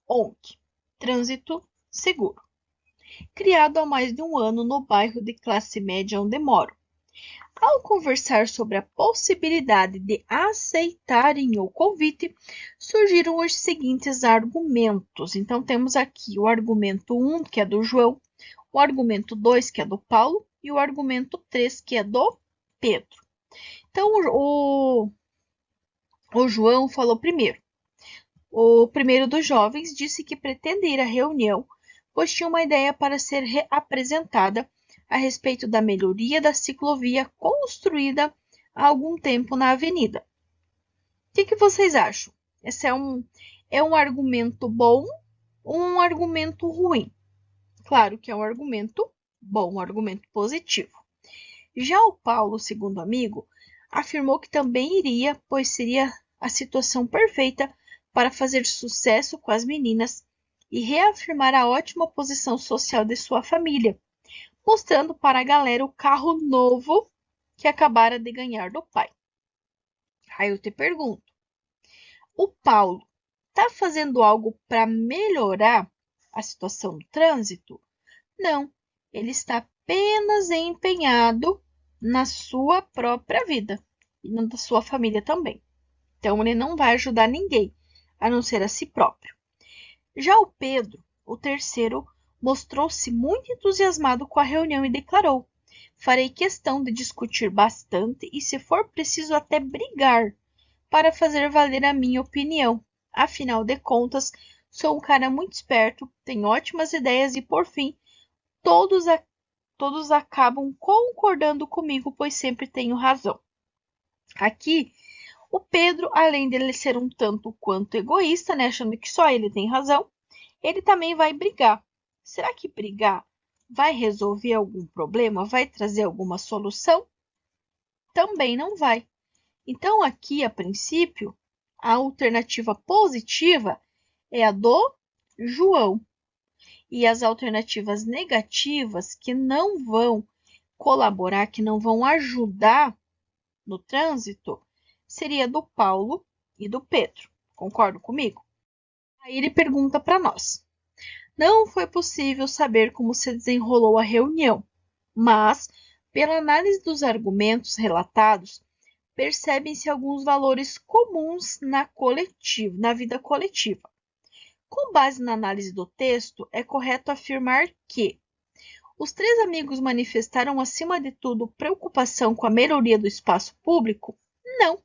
Trânsito Seguro, criado há mais de um ano no bairro de classe média onde moro. Ao conversar sobre a possibilidade de aceitarem o convite, surgiram os seguintes argumentos. Então, temos aqui o argumento 1, que é do João, o argumento 2, que é do Paulo, e o argumento 3, que é do Pedro. Então, o João falou primeiro. O primeiro dos jovens disse que pretende ir à reunião, pois tinha uma ideia para ser apresentada a respeito da melhoria da ciclovia construída há algum tempo na avenida. O que vocês acham? Esse é um argumento bom ou um argumento ruim? Claro que é um argumento bom, um argumento positivo. Já o Paulo, segundo amigo, afirmou que também iria, pois seria a situação perfeita para fazer sucesso com as meninas e reafirmar a ótima posição social de sua família, mostrando para a galera o carro novo que acabara de ganhar do pai. Aí eu te pergunto, o Paulo está fazendo algo para melhorar a situação do trânsito? Não, ele está apenas empenhado na sua própria vida e na da sua família também. Então, ele não vai ajudar ninguém, a não ser a si próprio. Já o Pedro, o terceiro, mostrou-se muito entusiasmado com a reunião e declarou: farei questão de discutir bastante e, se for preciso, até brigar para fazer valer a minha opinião. Afinal de contas, sou um cara muito esperto, tenho ótimas ideias e, por fim, todos acabam concordando comigo, pois sempre tenho razão. Aqui, o Pedro, além dele ser um tanto quanto egoísta, né, achando que só ele tem razão, ele também vai brigar. Será que brigar vai resolver algum problema? Vai trazer alguma solução? Também não vai. Então, aqui, a princípio, a alternativa positiva é a do João. E as alternativas negativas que não vão colaborar, que não vão ajudar no trânsito, seria do Paulo e do Pedro. Concordo comigo? Aí ele pergunta para nós. Não foi possível saber como se desenrolou a reunião, mas, pela análise dos argumentos relatados, percebem-se alguns valores comuns na vida coletiva. Com base na análise do texto, é correto afirmar que os três amigos manifestaram, acima de tudo, preocupação com a melhoria do espaço público? Não.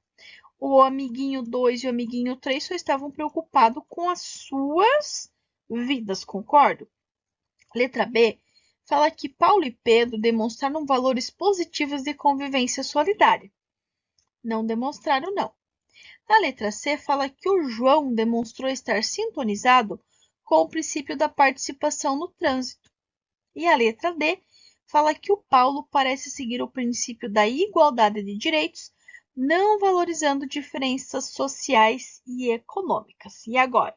O amiguinho 2 e o amiguinho 3 só estavam preocupados com as suas vidas, concordo? Letra B fala que Paulo e Pedro demonstraram valores positivos de convivência solidária. Não demonstraram, não. Na letra C, fala que o João demonstrou estar sintonizado com o princípio da participação no trânsito. E a letra D fala que o Paulo parece seguir o princípio da igualdade de direitos, não valorizando diferenças sociais e econômicas. E agora?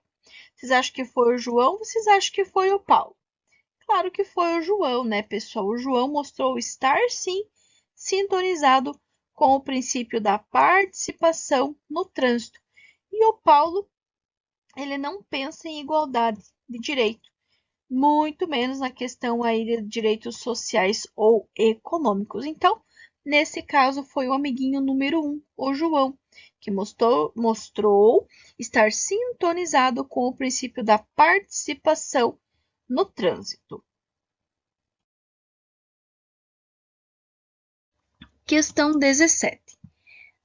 Vocês acham que foi o João ou vocês acham que foi o Paulo? Claro que foi o João, né, pessoal? O João mostrou estar, sim, sintonizado com o princípio da participação no trânsito. E o Paulo, ele não pensa em igualdade de direito, muito menos na questão aí de direitos sociais ou econômicos. Então, nesse caso, foi o amiguinho número 1, o João, que mostrou estar sintonizado com o princípio da participação no trânsito. Questão 17.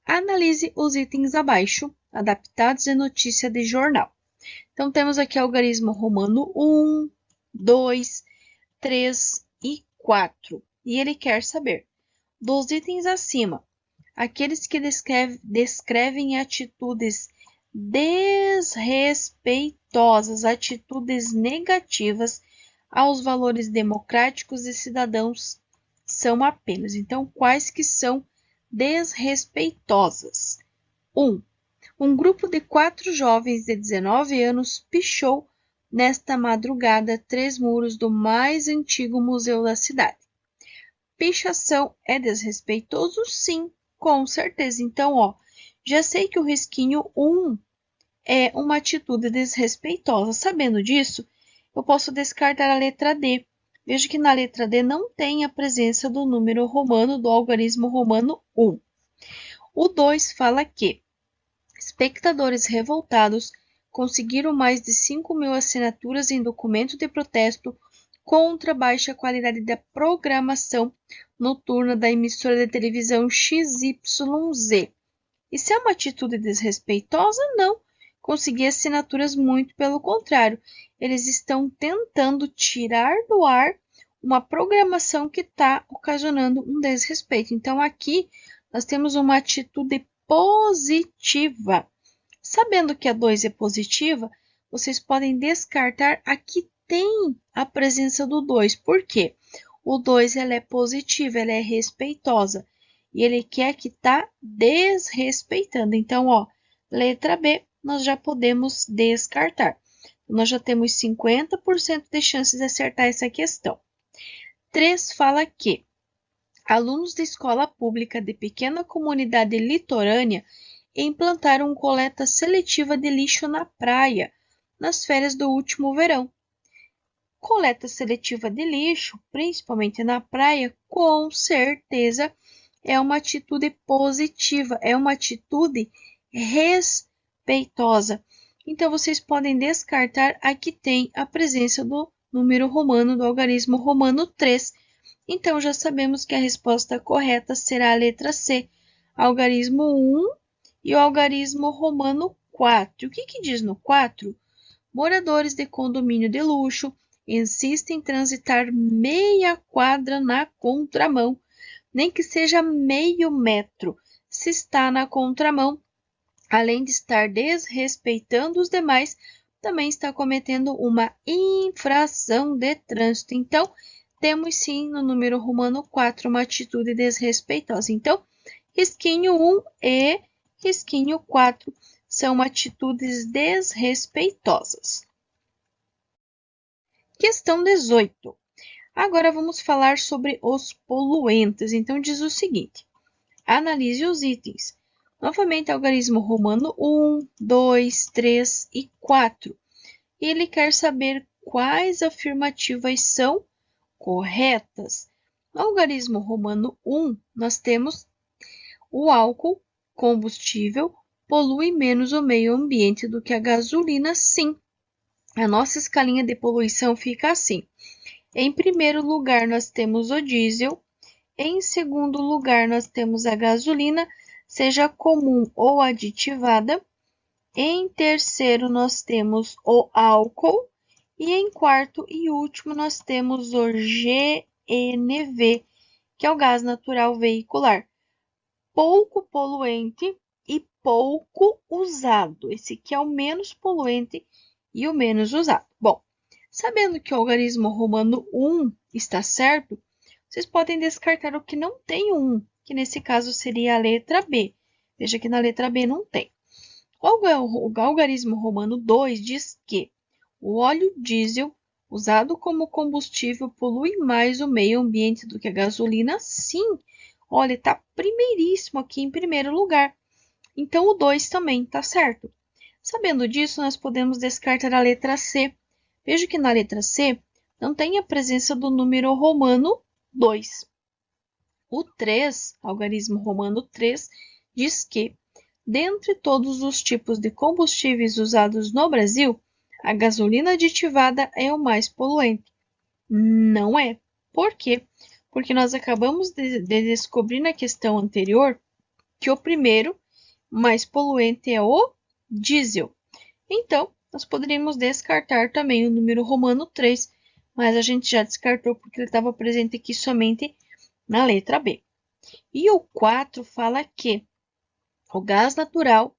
Analise os itens abaixo, adaptados em notícia de jornal. Então, temos aqui algarismo romano 1, 2, 3 e 4. E ele quer saber, dos itens acima, aqueles que descrevem atitudes desrespeitosas, atitudes negativas aos valores democráticos e cidadãos são apenas. Então, quais que são desrespeitosas? 1. Um grupo de 4 jovens de 19 anos pichou nesta madrugada 3 muros do mais antigo museu da cidade. Pichação é desrespeitoso? Sim, com certeza. Então, já sei que o risquinho 1 é uma atitude desrespeitosa. Sabendo disso, eu posso descartar a letra D. Veja que na letra D não tem a presença do número romano, do algarismo romano 1. O 2 fala que espectadores revoltados conseguiram mais de 5.000 assinaturas em documento de protesto contra a baixa qualidade da programação noturna da emissora de televisão XYZ. Isso é uma atitude desrespeitosa? Não. Conseguir assinaturas, muito pelo contrário. Eles estão tentando tirar do ar uma programação que está ocasionando um desrespeito. Então, aqui nós temos uma atitude positiva. Sabendo que a 2 é positiva, vocês podem descartar a que tem a presença do 2. Por quê? O 2 ela é positiva, ela é respeitosa. e ele quer que está desrespeitando. Então, ó, letra B, nós já podemos descartar. Nós já temos 50% de chances de acertar essa questão. 3 fala que alunos de escola pública de pequena comunidade litorânea implantaram coleta seletiva de lixo na praia nas férias do último verão. Coleta seletiva de lixo, principalmente na praia, com certeza é uma atitude positiva, é uma atitude respeitosa. Então, vocês podem descartar, aqui tem a presença do número romano, do algarismo romano 3. Então, já sabemos que a resposta correta será a letra C, algarismo 1 e o algarismo romano 4. O que diz no 4? Moradores de condomínio de luxo insistem em transitar meia quadra na contramão, nem que seja meio metro. Se está na contramão, além de estar desrespeitando os demais, também está cometendo uma infração de trânsito. Então, temos sim no número romano 4 uma atitude desrespeitosa. Então, risquinho 1 e risquinho 4 são atitudes desrespeitosas. Questão 18. Agora vamos falar sobre os poluentes. Então, diz o seguinte: analise os itens. Novamente, algarismo romano 1, 2, 3 e 4. E ele quer saber quais afirmativas são corretas. No algarismo romano 1, nós temos o álcool, combustível, polui menos o meio ambiente do que a gasolina, sim. A nossa escalinha de poluição fica assim. Em primeiro lugar, nós temos o diesel. Em segundo lugar, nós temos a gasolina, seja comum ou aditivada. Em terceiro, nós temos o álcool. E em quarto e último, nós temos o GNV, que é o gás natural veicular. Pouco poluente e pouco usado. Esse aqui é o menos poluente e o menos usado. Bom, sabendo que o algarismo romano 1 está certo, vocês podem descartar o que não tem 1, que nesse caso seria a letra B. Veja que na letra B não tem. O algarismo romano 2 diz que o óleo diesel usado como combustível polui mais o meio ambiente do que a gasolina? Sim. Olha, está primeiríssimo aqui em primeiro lugar. Então, o 2 também está certo. Sabendo disso, nós podemos descartar a letra C. Veja que na letra C não tem a presença do número romano 2. O 3, algarismo romano 3, diz que, dentre todos os tipos de combustíveis usados no Brasil, a gasolina aditivada é o mais poluente. Não é. Por quê? Porque nós acabamos de descobrir na questão anterior que o primeiro mais poluente é o diesel. Então, nós poderíamos descartar também o número romano 3, mas a gente já descartou porque ele estava presente aqui somente na letra B. E o 4 fala que o gás natural,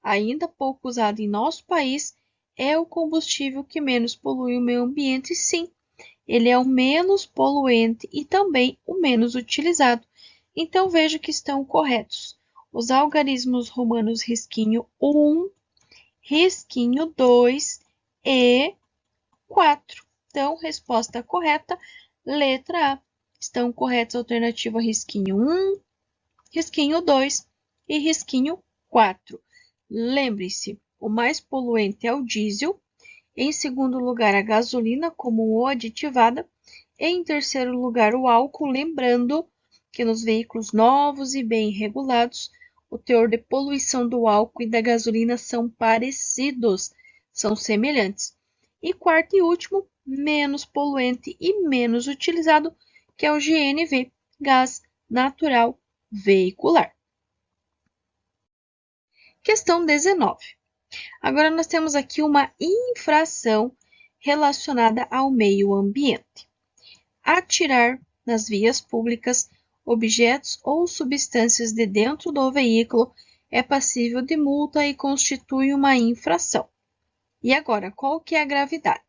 ainda pouco usado em nosso país, é o combustível que menos polui o meio ambiente, sim. Ele é o menos poluente e também o menos utilizado. Então, veja que estão corretos os algarismos romanos risquinho 1, risquinho 2 e 4. Então, resposta correta, letra A. Estão corretas a alternativa risquinho 1, risquinho 2 e risquinho 4. Lembre-se, o mais poluente é o diesel, em segundo lugar a gasolina comum ou aditivada, e em terceiro lugar o álcool, lembrando que nos veículos novos e bem regulados, o teor de poluição do álcool e da gasolina são parecidos, são semelhantes. E quarto e último, menos poluente e menos utilizado, que é o GNV, gás natural veicular. Questão 19. Agora nós temos aqui uma infração relacionada ao meio ambiente. Atirar nas vias públicas objetos ou substâncias de dentro do veículo é passível de multa e constitui uma infração. E agora, qual que é a gravidade?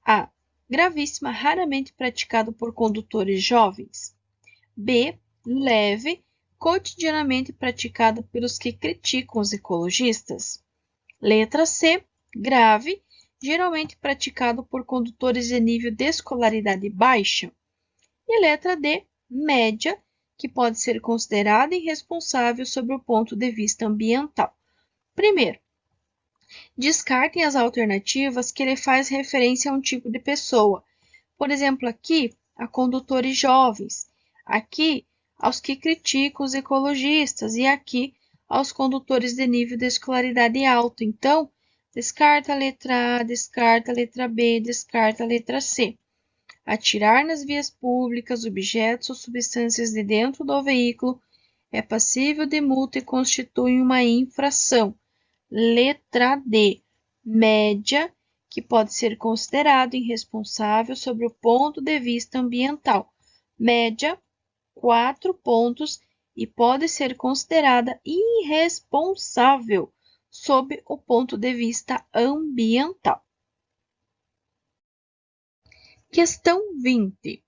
A. Gravíssima, raramente praticado por condutores jovens. B. Leve, cotidianamente praticada pelos que criticam os ecologistas. Letra C, grave, geralmente praticado por condutores de nível de escolaridade baixa. E letra D, média, que pode ser considerada irresponsável sob o ponto de vista ambiental. Primeiro, descartem as alternativas que lhe faz referência a um tipo de pessoa. Por exemplo, aqui, a condutores jovens, aqui, aos que criticam os ecologistas e aqui, aos condutores de nível de escolaridade alto. Então, descarta a letra A, descarta a letra B, descarta a letra C. Atirar nas vias públicas objetos ou substâncias de dentro do veículo é passível de multa e constitui uma infração. Letra D, média, que pode ser considerado irresponsável sobre o ponto de vista ambiental. Média, 4 pontos e pode ser considerada irresponsável sob o ponto de vista ambiental. Questão 20.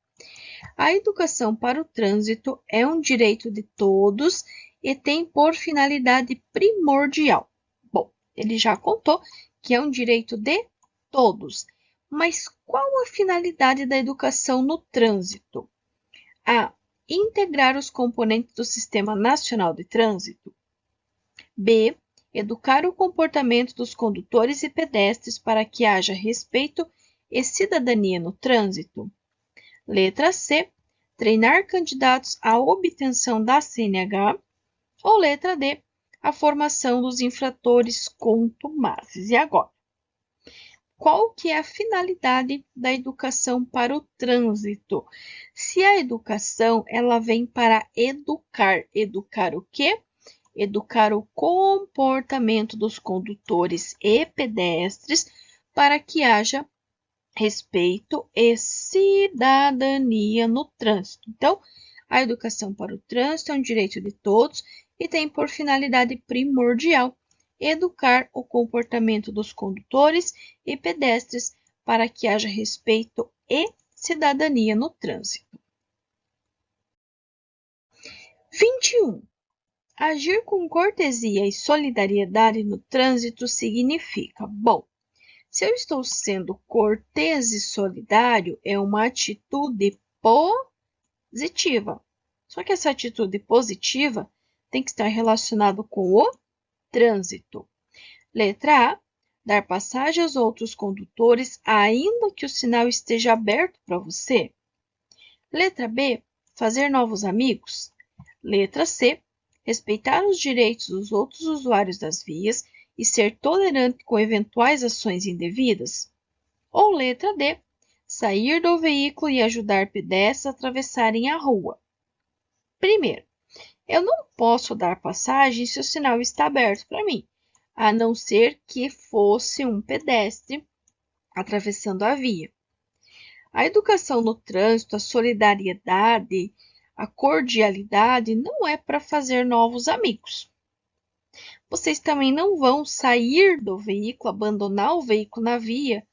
A educação para o trânsito é um direito de todos e tem por finalidade primordial. Bom, ele já contou que é um direito de todos, mas qual a finalidade da educação no trânsito? A. Integrar os componentes do Sistema Nacional de Trânsito. B. Educar o comportamento dos condutores e pedestres para que haja respeito e cidadania no trânsito. Letra C. Treinar candidatos à obtenção da CNH. Ou letra D. A formação dos infratores contumazes. E agora? Qual que é a finalidade da educação para o trânsito? Se a educação ela vem para educar, educar o quê? Educar o comportamento dos condutores e pedestres para que haja respeito e cidadania no trânsito. Então, a educação para o trânsito é um direito de todos e tem por finalidade primordial educar o comportamento dos condutores e pedestres para que haja respeito e cidadania no trânsito. 21. Agir com cortesia e solidariedade no trânsito significa, bom, se eu estou sendo cortês e solidário, é uma atitude positiva. Só que essa atitude positiva tem que estar relacionada com o trânsito. Letra A. Dar passagem aos outros condutores, ainda que o sinal esteja aberto para você. Letra B. Fazer novos amigos. Letra C. Respeitar os direitos dos outros usuários das vias e ser tolerante com eventuais ações indevidas. Ou letra D. Sair do veículo e ajudar pedestres a atravessarem a rua. Primeiro, eu não posso dar passagem se o sinal está aberto para mim, a não ser que fosse um pedestre atravessando a via. A educação no trânsito, a solidariedade, a cordialidade não é para fazer novos amigos. Vocês também não vão sair do veículo, abandonar o veículo na via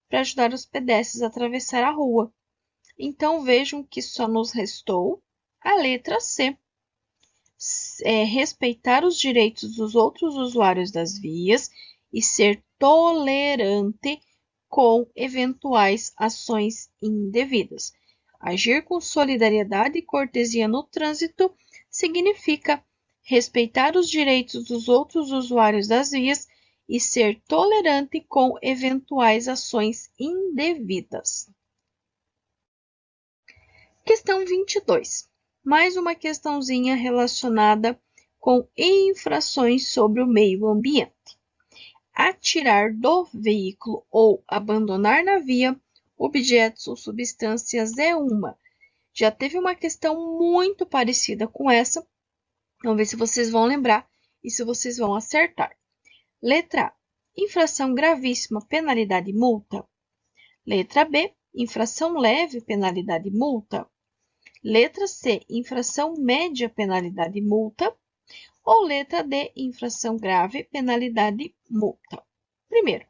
para ajudar os pedestres a atravessar a rua. Então, vejam que só nos restou a letra C. Respeitar os direitos dos outros usuários das vias e ser tolerante com eventuais ações indevidas. Agir com solidariedade e cortesia no trânsito significa respeitar os direitos dos outros usuários das vias e ser tolerante com eventuais ações indevidas. Questão 22. Mais uma questãozinha relacionada com infrações sobre o meio ambiente. Atirar do veículo ou abandonar na via objetos ou substâncias é uma. Já teve uma questão muito parecida com essa. Vamos ver se vocês vão lembrar e se vocês vão acertar. Letra A. Infração gravíssima, penalidade multa. Letra B. Infração leve, penalidade multa. Letra C. Infração média, penalidade multa. Ou letra D. Infração grave, penalidade multa. Primeiro,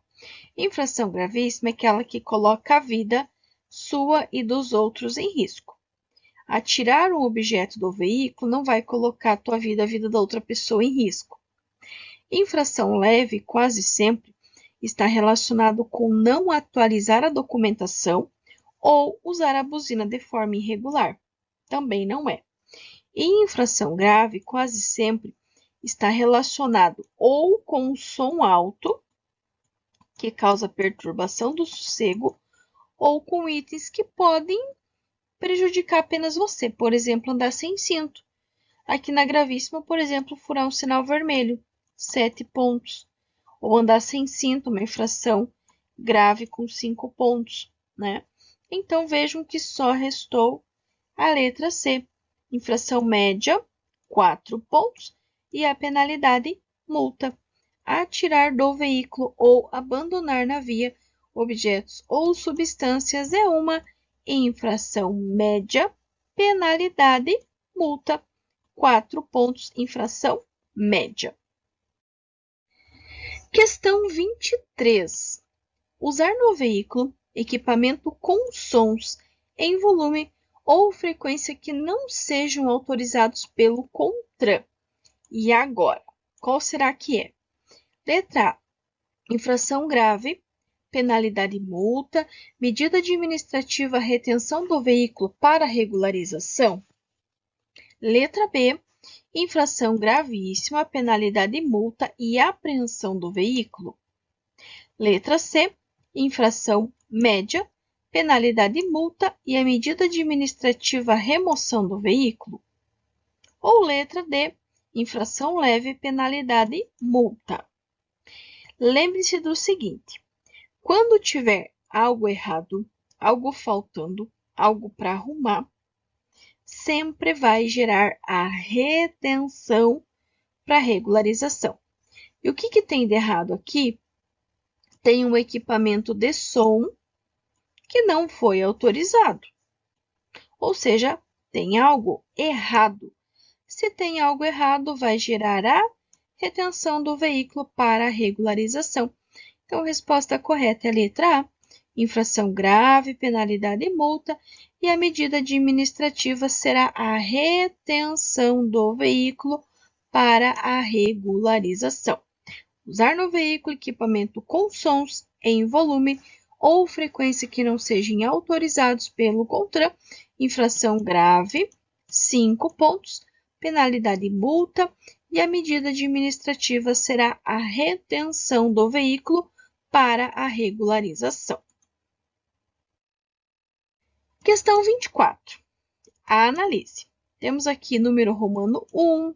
infração gravíssima é aquela que coloca a vida sua e dos outros em risco. Atirar um objeto do veículo não vai colocar a tua vida, a vida da outra pessoa em risco. Infração leve, quase sempre, está relacionado com não atualizar a documentação ou usar a buzina de forma irregular. Também não é. E infração grave, quase sempre, está relacionado ou com um som alto, que causa perturbação do sossego, ou com itens que podem prejudicar apenas você, por exemplo, andar sem cinto. Aqui na gravíssima, por exemplo, furar um sinal vermelho, 7 pontos. Ou andar sem cinto, uma infração grave com 5 pontos, né? Então, vejam que só restou a letra C. Infração média, 4 pontos. E a penalidade, multa. Atirar do veículo ou abandonar na via objetos ou substâncias é uma infração média, penalidade, multa. 4 pontos, infração média. Questão 23. Usar no veículo equipamento com sons em volume ou frequência que não sejam autorizados pelo CONTRAN. E agora, qual será que é? Letra A. Infração grave, penalidade multa, medida administrativa retenção do veículo para regularização. Letra B. Infração gravíssima, penalidade multa e apreensão do veículo. Letra C. Infração média, penalidade multa e a medida administrativa remoção do veículo. Ou letra D. Infração leve, penalidade multa. Lembre-se do seguinte: quando tiver algo errado, algo faltando, algo para arrumar, sempre vai gerar a retenção para regularização. E o que tem de errado aqui? Tem um equipamento de som que não foi autorizado. Ou seja, tem algo errado. Se tem algo errado, vai gerar a retenção do veículo para a regularização. Então, a resposta correta é a letra A. Infração grave, penalidade e multa. E a medida administrativa será a retenção do veículo para a regularização. Usar no veículo equipamento com sons em volume ou frequência que não sejam autorizados pelo CONTRAN. Infração grave, 5 pontos. Penalidade e multa. E a medida administrativa será a retenção do veículo para a regularização. Questão 24. Analise. Temos aqui número romano 1,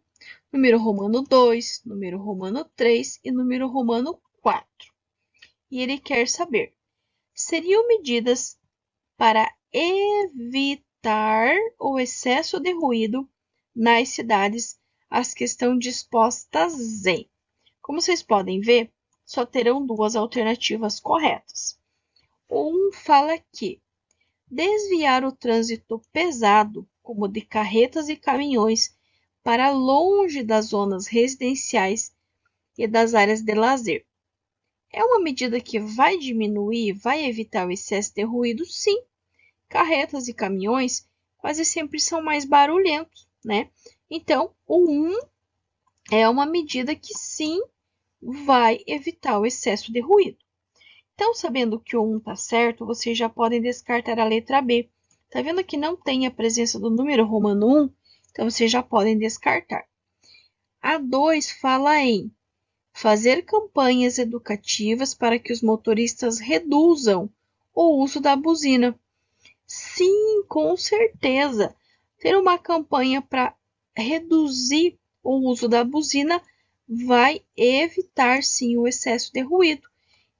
número romano 2, número romano 3 e número romano 4. E ele quer saber: seriam medidas para evitar o excesso de ruído nas cidades as que estão dispostas em. Como vocês podem ver, só terão duas alternativas corretas. Um fala que desviar o trânsito pesado, como de carretas e caminhões, para longe das zonas residenciais e das áreas de lazer. É uma medida que vai diminuir, vai evitar o excesso de ruído? Sim. Carretas e caminhões quase sempre são mais barulhentos, né? Então, o 1 é uma medida que sim vai evitar o excesso de ruído. Então, sabendo que o 1 está certo, vocês já podem descartar a letra B. Está vendo que não tem a presença do número romano 1? Então, vocês já podem descartar. A 2 fala em fazer campanhas educativas para que os motoristas reduzam o uso da buzina. Sim, com certeza. Ter uma campanha para reduzir o uso da buzina vai evitar, sim, o excesso de ruído.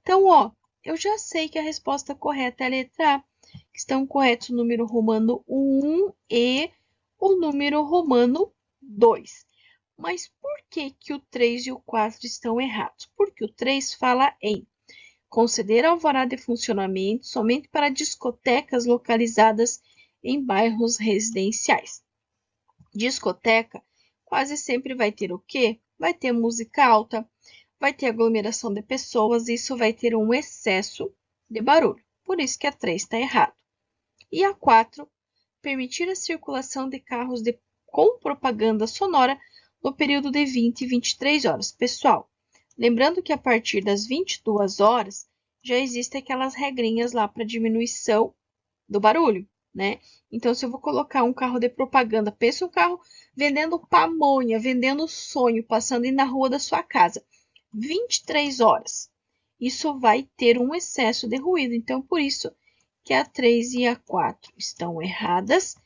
Então, eu já sei que a resposta correta é a letra A. Estão corretos o número romano 1 e o número romano 2. Mas por que o 3 e o 4 estão errados? Porque o 3 fala em conceder alvará de funcionamento somente para discotecas localizadas em bairros residenciais. Discoteca quase sempre vai ter o quê? Vai ter música alta, vai ter aglomeração de pessoas, e isso vai ter um excesso de barulho. Por isso que a 3 está errado. E a 4 permitir a circulação de carros com propaganda sonora no período de 20 e 23 horas. Pessoal, lembrando que a partir das 22 horas já existem aquelas regrinhas lá para diminuição do barulho, né? Então, se eu vou colocar um carro de propaganda, pensa um carro vendendo pamonha, vendendo sonho, passando aí na rua da sua casa, 23 horas, isso vai ter um excesso de ruído. Então, por isso que a 3 e a 4 estão erradas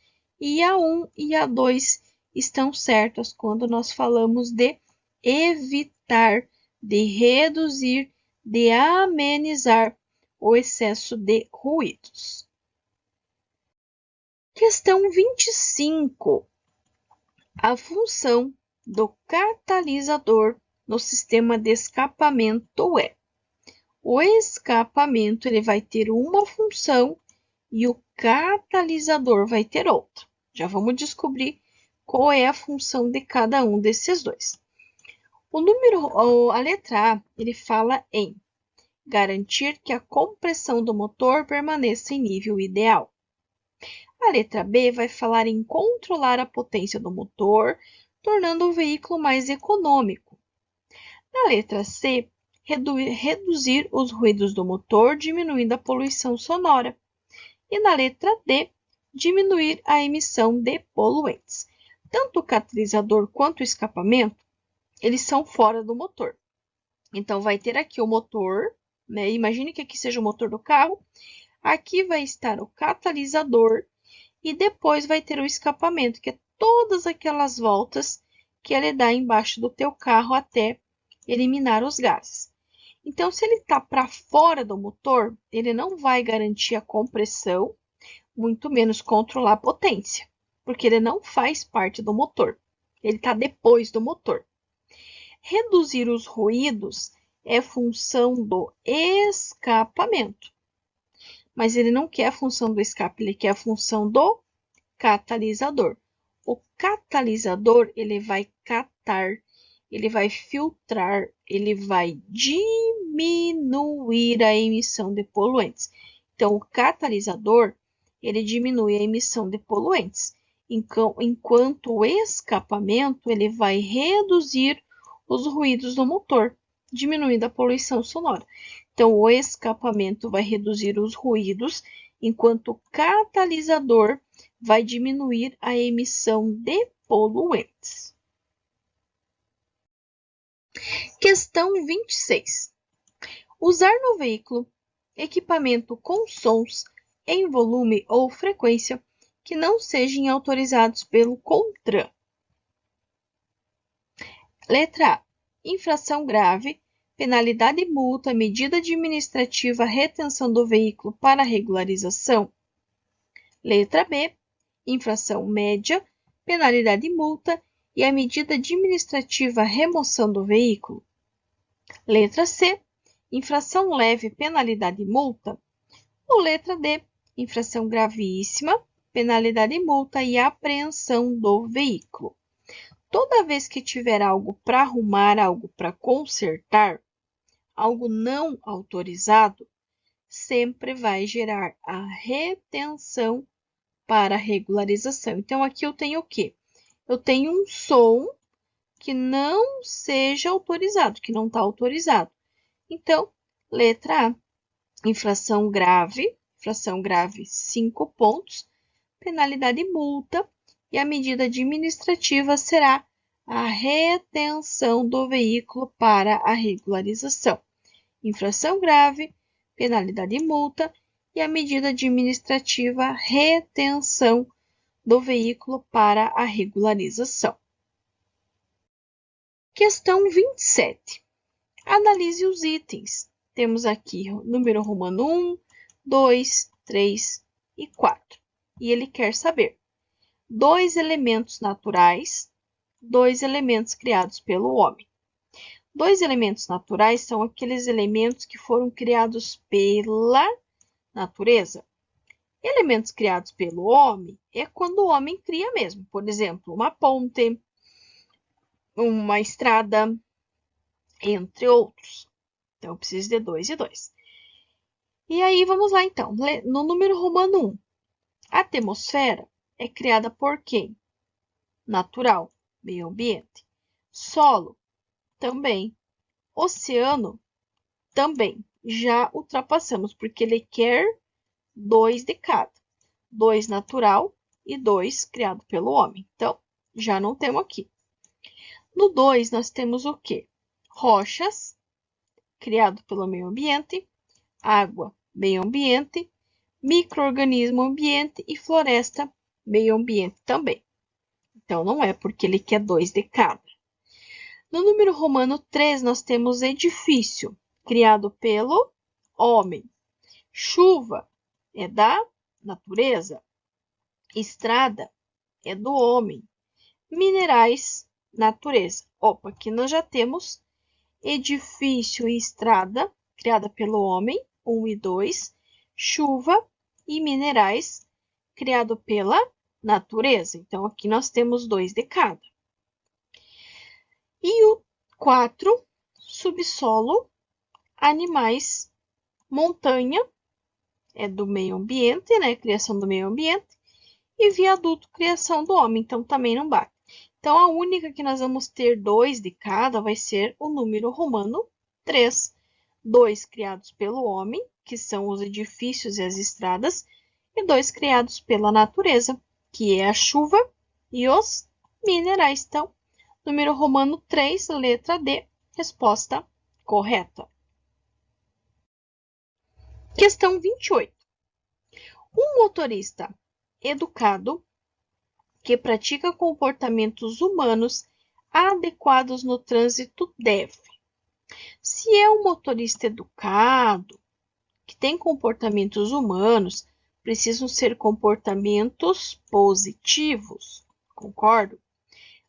e a 1 e a 2 estão certas quando nós falamos de evitar, de reduzir, de amenizar o excesso de ruídos. Questão 25. A função do catalisador no sistema de escapamento é: o escapamento ele vai ter uma função e o catalisador vai ter outra. Já vamos descobrir qual é a função de cada um desses dois. A letra A, ele fala em garantir que a compressão do motor permaneça em nível ideal. A letra B vai falar em controlar a potência do motor, tornando o veículo mais econômico. Na letra C, reduzir os ruídos do motor, diminuindo a poluição sonora. E na letra D, diminuir a emissão de poluentes. Tanto o catalisador quanto o escapamento, eles são fora do motor. Então, vai ter aqui o motor, né? Imagine que aqui seja o motor do carro. Aqui vai estar o catalisador e depois vai ter o escapamento, que é todas aquelas voltas que ele dá embaixo do teu carro até eliminar os gases. Então, se ele está para fora do motor, ele não vai garantir a compressão, muito menos controlar a potência, porque ele não faz parte do motor. Ele está depois do motor. Reduzir os ruídos é função do escapamento. Mas ele não quer a função do escape, ele quer a função do catalisador. O catalisador, ele vai catar, ele vai filtrar, ele vai diminuir a emissão de poluentes. Então, o catalisador, ele diminui a emissão de poluentes, enquanto o escapamento, ele vai reduzir os ruídos do motor, diminuindo a poluição sonora. Então, o escapamento vai reduzir os ruídos, enquanto o catalisador vai diminuir a emissão de poluentes. Questão 26. Usar no veículo equipamento com sons em volume ou frequência que não sejam autorizados pelo CONTRAN. Letra A. Infração grave, penalidade e multa, medida administrativa, retenção do veículo para regularização. Letra B. Infração média, penalidade e multa e a medida administrativa remoção do veículo. Letra C. Infração leve, penalidade e multa. Ou letra D. Infração gravíssima, penalidade e multa e apreensão do veículo. Toda vez que tiver algo para arrumar, algo para consertar, algo não autorizado, sempre vai gerar a retenção para regularização. Então, aqui eu tenho o quê? Eu tenho um som que não seja autorizado, que não está autorizado. Então, letra A, infração grave, 5 pontos, penalidade e multa, e a medida administrativa será a retenção do veículo para a regularização. Infração grave, penalidade e multa, e a medida administrativa retenção do veículo para a regularização. Questão 27. Analise os itens. Temos aqui o número romano 1, 2, 3 e 4. E ele quer saber 2 elementos naturais, 2 elementos criados pelo homem. 2 elementos naturais são aqueles elementos que foram criados pela natureza. Elementos criados pelo homem é quando o homem cria mesmo. Por exemplo, uma ponte, uma estrada, entre outros. Então, eu preciso de 2 e 2. E aí, vamos lá então. No número romano 1, a atmosfera é criada por quem? Natural, meio ambiente. Solo, também. Oceano, também. Já ultrapassamos, porque ele quer 2 de cada. 2 natural e 2 criado pelo homem. Então, já não temos aqui. No 2, nós temos o quê? Rochas, criado pelo meio ambiente. Água, meio ambiente. Micro-organismo, ambiente. E floresta, meio ambiente também. Então, não é porque ele quer 2 de cada. No número romano 3, nós temos edifício, criado pelo homem. Chuva é da natureza. Estrada é do homem. Minerais, natureza. Opa, aqui nós já temos edifício e estrada, criada pelo homem, 1 e 2. Chuva e minerais, criado pela natureza. Então, aqui nós temos 2 de cada. E o 4, subsolo, animais, montanha, é do meio ambiente, né? Criação do meio ambiente. E viaduto, criação do homem. Então, também não bate. Então, a única que nós vamos ter 2 de cada vai ser o número romano 3. 2 criados pelo homem, que são os edifícios e as estradas, e 2 criados pela natureza, que é a chuva e os minerais. Então, número romano 3, letra D, resposta correta. Questão 28. Um motorista educado que pratica comportamentos humanos adequados no trânsito deve. Se é um motorista educado, que tem comportamentos humanos, precisam ser comportamentos positivos. Concordo?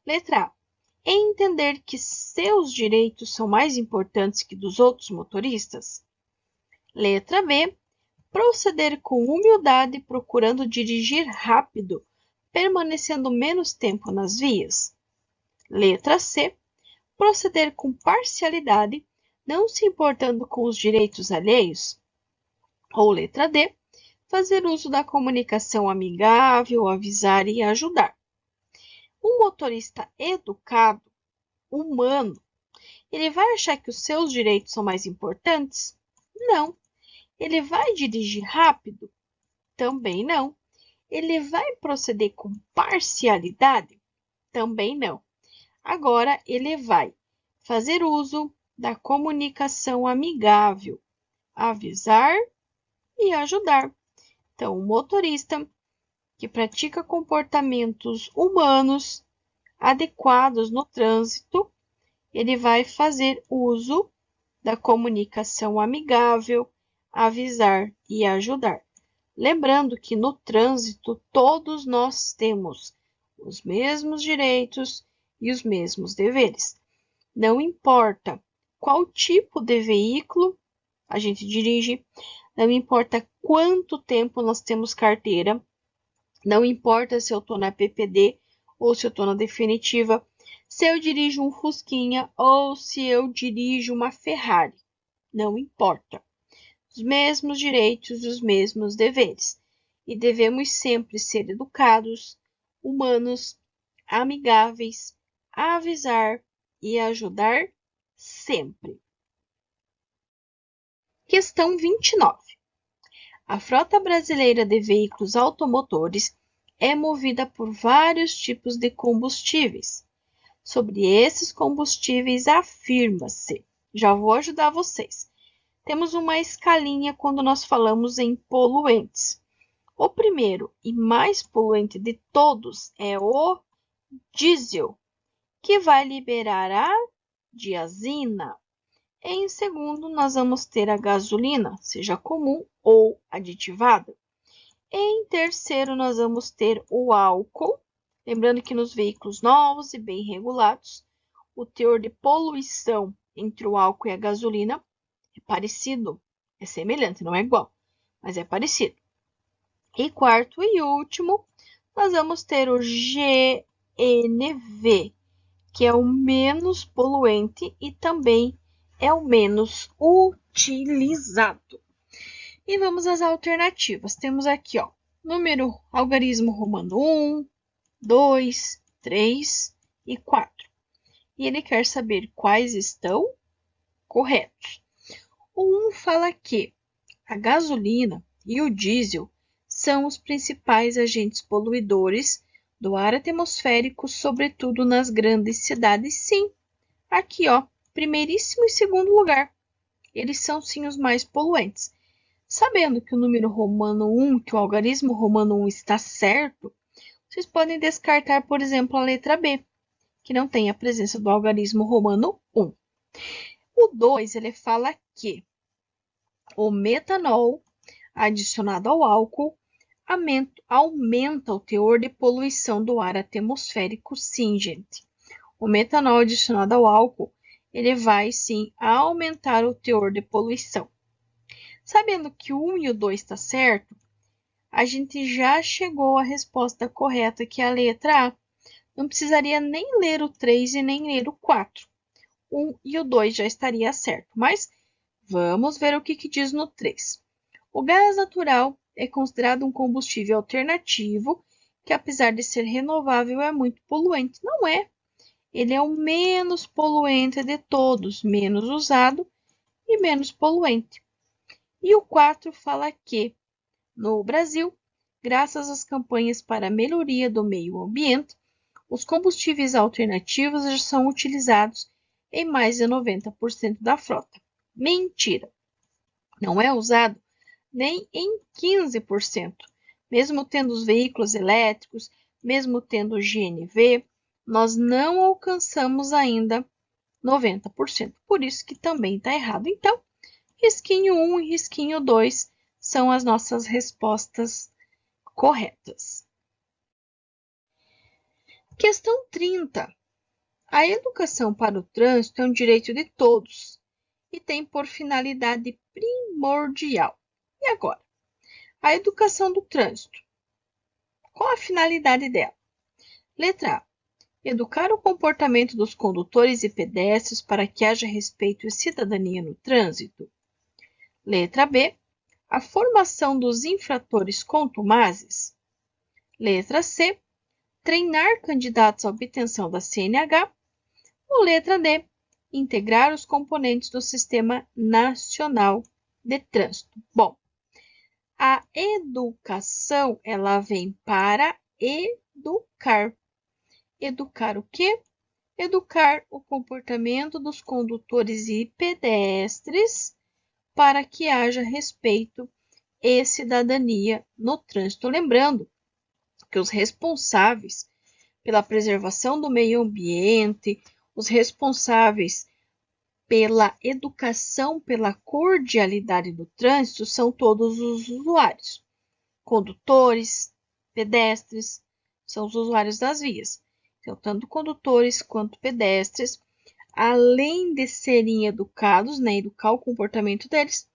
Letra A. Entender que seus direitos são mais importantes que dos outros motoristas. Letra B. Proceder com humildade, procurando dirigir rápido, permanecendo menos tempo nas vias. Letra C. Proceder com parcialidade, não se importando com os direitos alheios. Ou letra D. Fazer uso da comunicação amigável, avisar e ajudar. Um motorista educado, humano, ele vai achar que os seus direitos são mais importantes? Não. Ele vai dirigir rápido? Também não. Ele vai proceder com parcialidade? Também não. Agora, ele vai fazer uso da comunicação amigável, avisar e ajudar. Então, o motorista que pratica comportamentos humanos adequados no trânsito, ele vai fazer uso da comunicação amigável, avisar e ajudar. Lembrando que no trânsito todos nós temos os mesmos direitos e os mesmos deveres. Não importa qual tipo de veículo a gente dirige, não importa quanto tempo nós temos carteira, não importa se eu estou na PPD ou se eu estou na definitiva, se eu dirijo um Fusquinha ou se eu dirijo uma Ferrari. Não importa. Os mesmos direitos e os mesmos deveres. E devemos sempre ser educados, humanos, amigáveis, avisar e ajudar sempre. Questão 29. A frota brasileira de veículos automotores é movida por vários tipos de combustíveis. Sobre esses combustíveis afirma-se. Já vou ajudar vocês. Temos uma escalinha quando nós falamos em poluentes. O primeiro e mais poluente de todos é o diesel, que vai liberar a diazina. Em segundo, nós vamos ter a gasolina, seja comum ou aditivada. Em terceiro, nós vamos ter o álcool. Lembrando que nos veículos novos e bem regulados, o teor de poluição entre o álcool e a gasolina é parecido, é semelhante, não é igual, mas é parecido. E quarto e último, nós vamos ter o GNV, que é o menos poluente e também é o menos utilizado. E vamos às alternativas. Temos aqui, ó, número algarismo romano 1, 2, 3 e 4. E ele quer saber quais estão corretos. O 1 fala que a gasolina e o diesel são os principais agentes poluidores do ar atmosférico, sobretudo nas grandes cidades. Sim, aqui ó, primeiríssimo e segundo lugar. Eles são sim os mais poluentes. Sabendo que o número romano 1, que o algarismo romano 1 está certo, vocês podem descartar, por exemplo, a letra B, que não tem a presença do algarismo romano 1. O 2, ele fala que o metanol adicionado ao álcool aumenta o teor de poluição do ar atmosférico. Sim, gente. O metanol adicionado ao álcool, ele vai sim aumentar o teor de poluição. Sabendo que o 1 e o 2 está certo, a gente já chegou à resposta correta, que é a letra A. Não precisaria nem ler o 3 e nem ler o 4. O 1 e o 2 já estaria certo, mas vamos ver o que diz no 3. O gás natural é considerado um combustível alternativo que, apesar de ser renovável, é muito poluente. Não é. Ele é o menos poluente de todos, menos usado e menos poluente. E o 4 fala que, no Brasil, graças às campanhas para a melhoria do meio ambiente, os combustíveis alternativos já são utilizados em mais de 90% da frota. Mentira! Não é usado nem em 15%. Mesmo tendo os veículos elétricos, mesmo tendo o GNV, nós não alcançamos ainda 90%. Por isso que também está errado. Então, risquinho 1 e risquinho 2 são as nossas respostas corretas. Questão 30. A educação para o trânsito é um direito de todos e tem por finalidade primordial. E agora? A educação do trânsito. Qual a finalidade dela? Letra A. Educar o comportamento dos condutores e pedestres para que haja respeito e cidadania no trânsito. Letra B. A formação dos infratores contumazes. Letra C. Treinar candidatos à obtenção da CNH. Ou letra D. Integrar os componentes do Sistema Nacional de Trânsito. Bom, a educação, ela vem para educar. Educar o quê? Educar o comportamento dos condutores e pedestres para que haja respeito e cidadania no trânsito. Lembrando que os responsáveis pela preservação do meio ambiente, os responsáveis pela educação, pela cordialidade do trânsito, são todos os usuários. Condutores, pedestres, são os usuários das vias. Então, tanto condutores quanto pedestres, além de serem educados, né, educar o comportamento deles,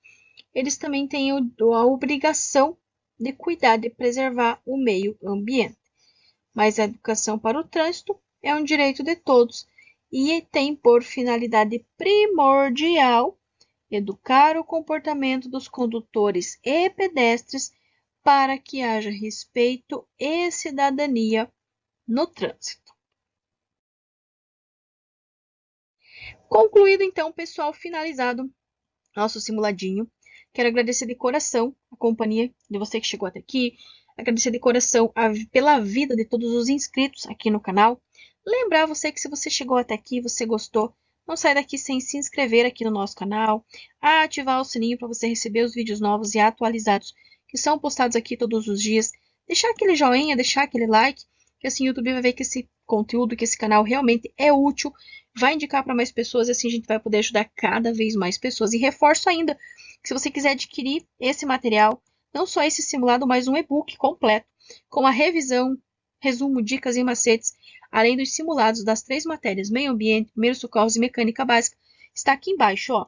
eles também têm a obrigação de cuidar, de preservar o meio ambiente. Mas a educação para o trânsito é um direito de todos e tem por finalidade primordial educar o comportamento dos condutores e pedestres para que haja respeito e cidadania no trânsito. Concluído então, pessoal, finalizado nosso simuladinho. Quero agradecer de coração a companhia de você que chegou até aqui, agradecer de coração pela vida de todos os inscritos aqui no canal. Lembrar você que se você chegou até aqui, você gostou, não sai daqui sem se inscrever aqui no nosso canal, ativar o sininho para você receber os vídeos novos e atualizados que são postados aqui todos os dias, deixar aquele joinha, deixar aquele like, que assim o YouTube vai ver que esse conteúdo, que esse canal realmente é útil, vai indicar para mais pessoas e assim a gente vai poder ajudar cada vez mais pessoas. E reforço ainda que se você quiser adquirir esse material, não só esse simulado, mas um e-book completo, com a revisão, resumo, dicas e macetes, além dos simulados das 3 matérias, meio ambiente, primeiros socorros e mecânica básica, está aqui embaixo, ó,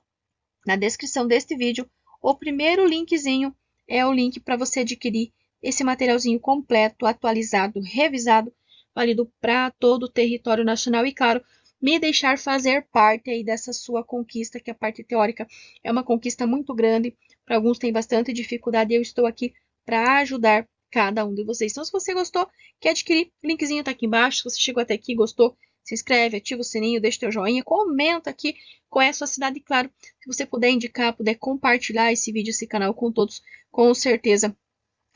na descrição deste vídeo. O primeiro linkzinho é o link para você adquirir esse materialzinho completo, atualizado, revisado, válido para todo o território nacional e, claro, me deixar fazer parte aí dessa sua conquista, que a parte teórica é uma conquista muito grande, para alguns tem bastante dificuldade e eu estou aqui para ajudar cada um de vocês. Então, se você gostou, quer adquirir, o linkzinho tá aqui embaixo. Se você chegou até aqui, gostou, se inscreve, ativa o sininho, deixa teu joinha, comenta aqui qual é a sua cidade. E claro, se você puder indicar, puder compartilhar esse vídeo, esse canal com todos, com certeza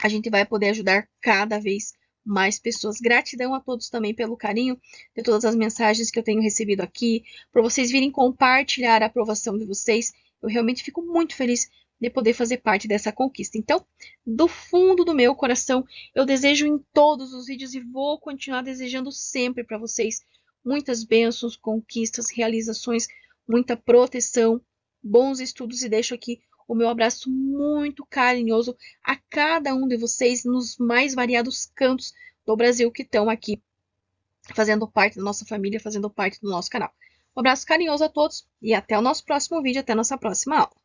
a gente vai poder ajudar cada vez mais pessoas. Gratidão a todos também pelo carinho de todas as mensagens que eu tenho recebido aqui, por vocês virem compartilhar a aprovação de vocês. Eu realmente fico muito feliz de poder fazer parte dessa conquista. Então, do fundo do meu coração, eu desejo em todos os vídeos e vou continuar desejando sempre para vocês muitas bênçãos, conquistas, realizações, muita proteção, bons estudos, e deixo aqui o meu abraço muito carinhoso a cada um de vocês nos mais variados cantos do Brasil que estão aqui fazendo parte da nossa família, fazendo parte do nosso canal. Um abraço carinhoso a todos e até o nosso próximo vídeo, até a nossa próxima aula.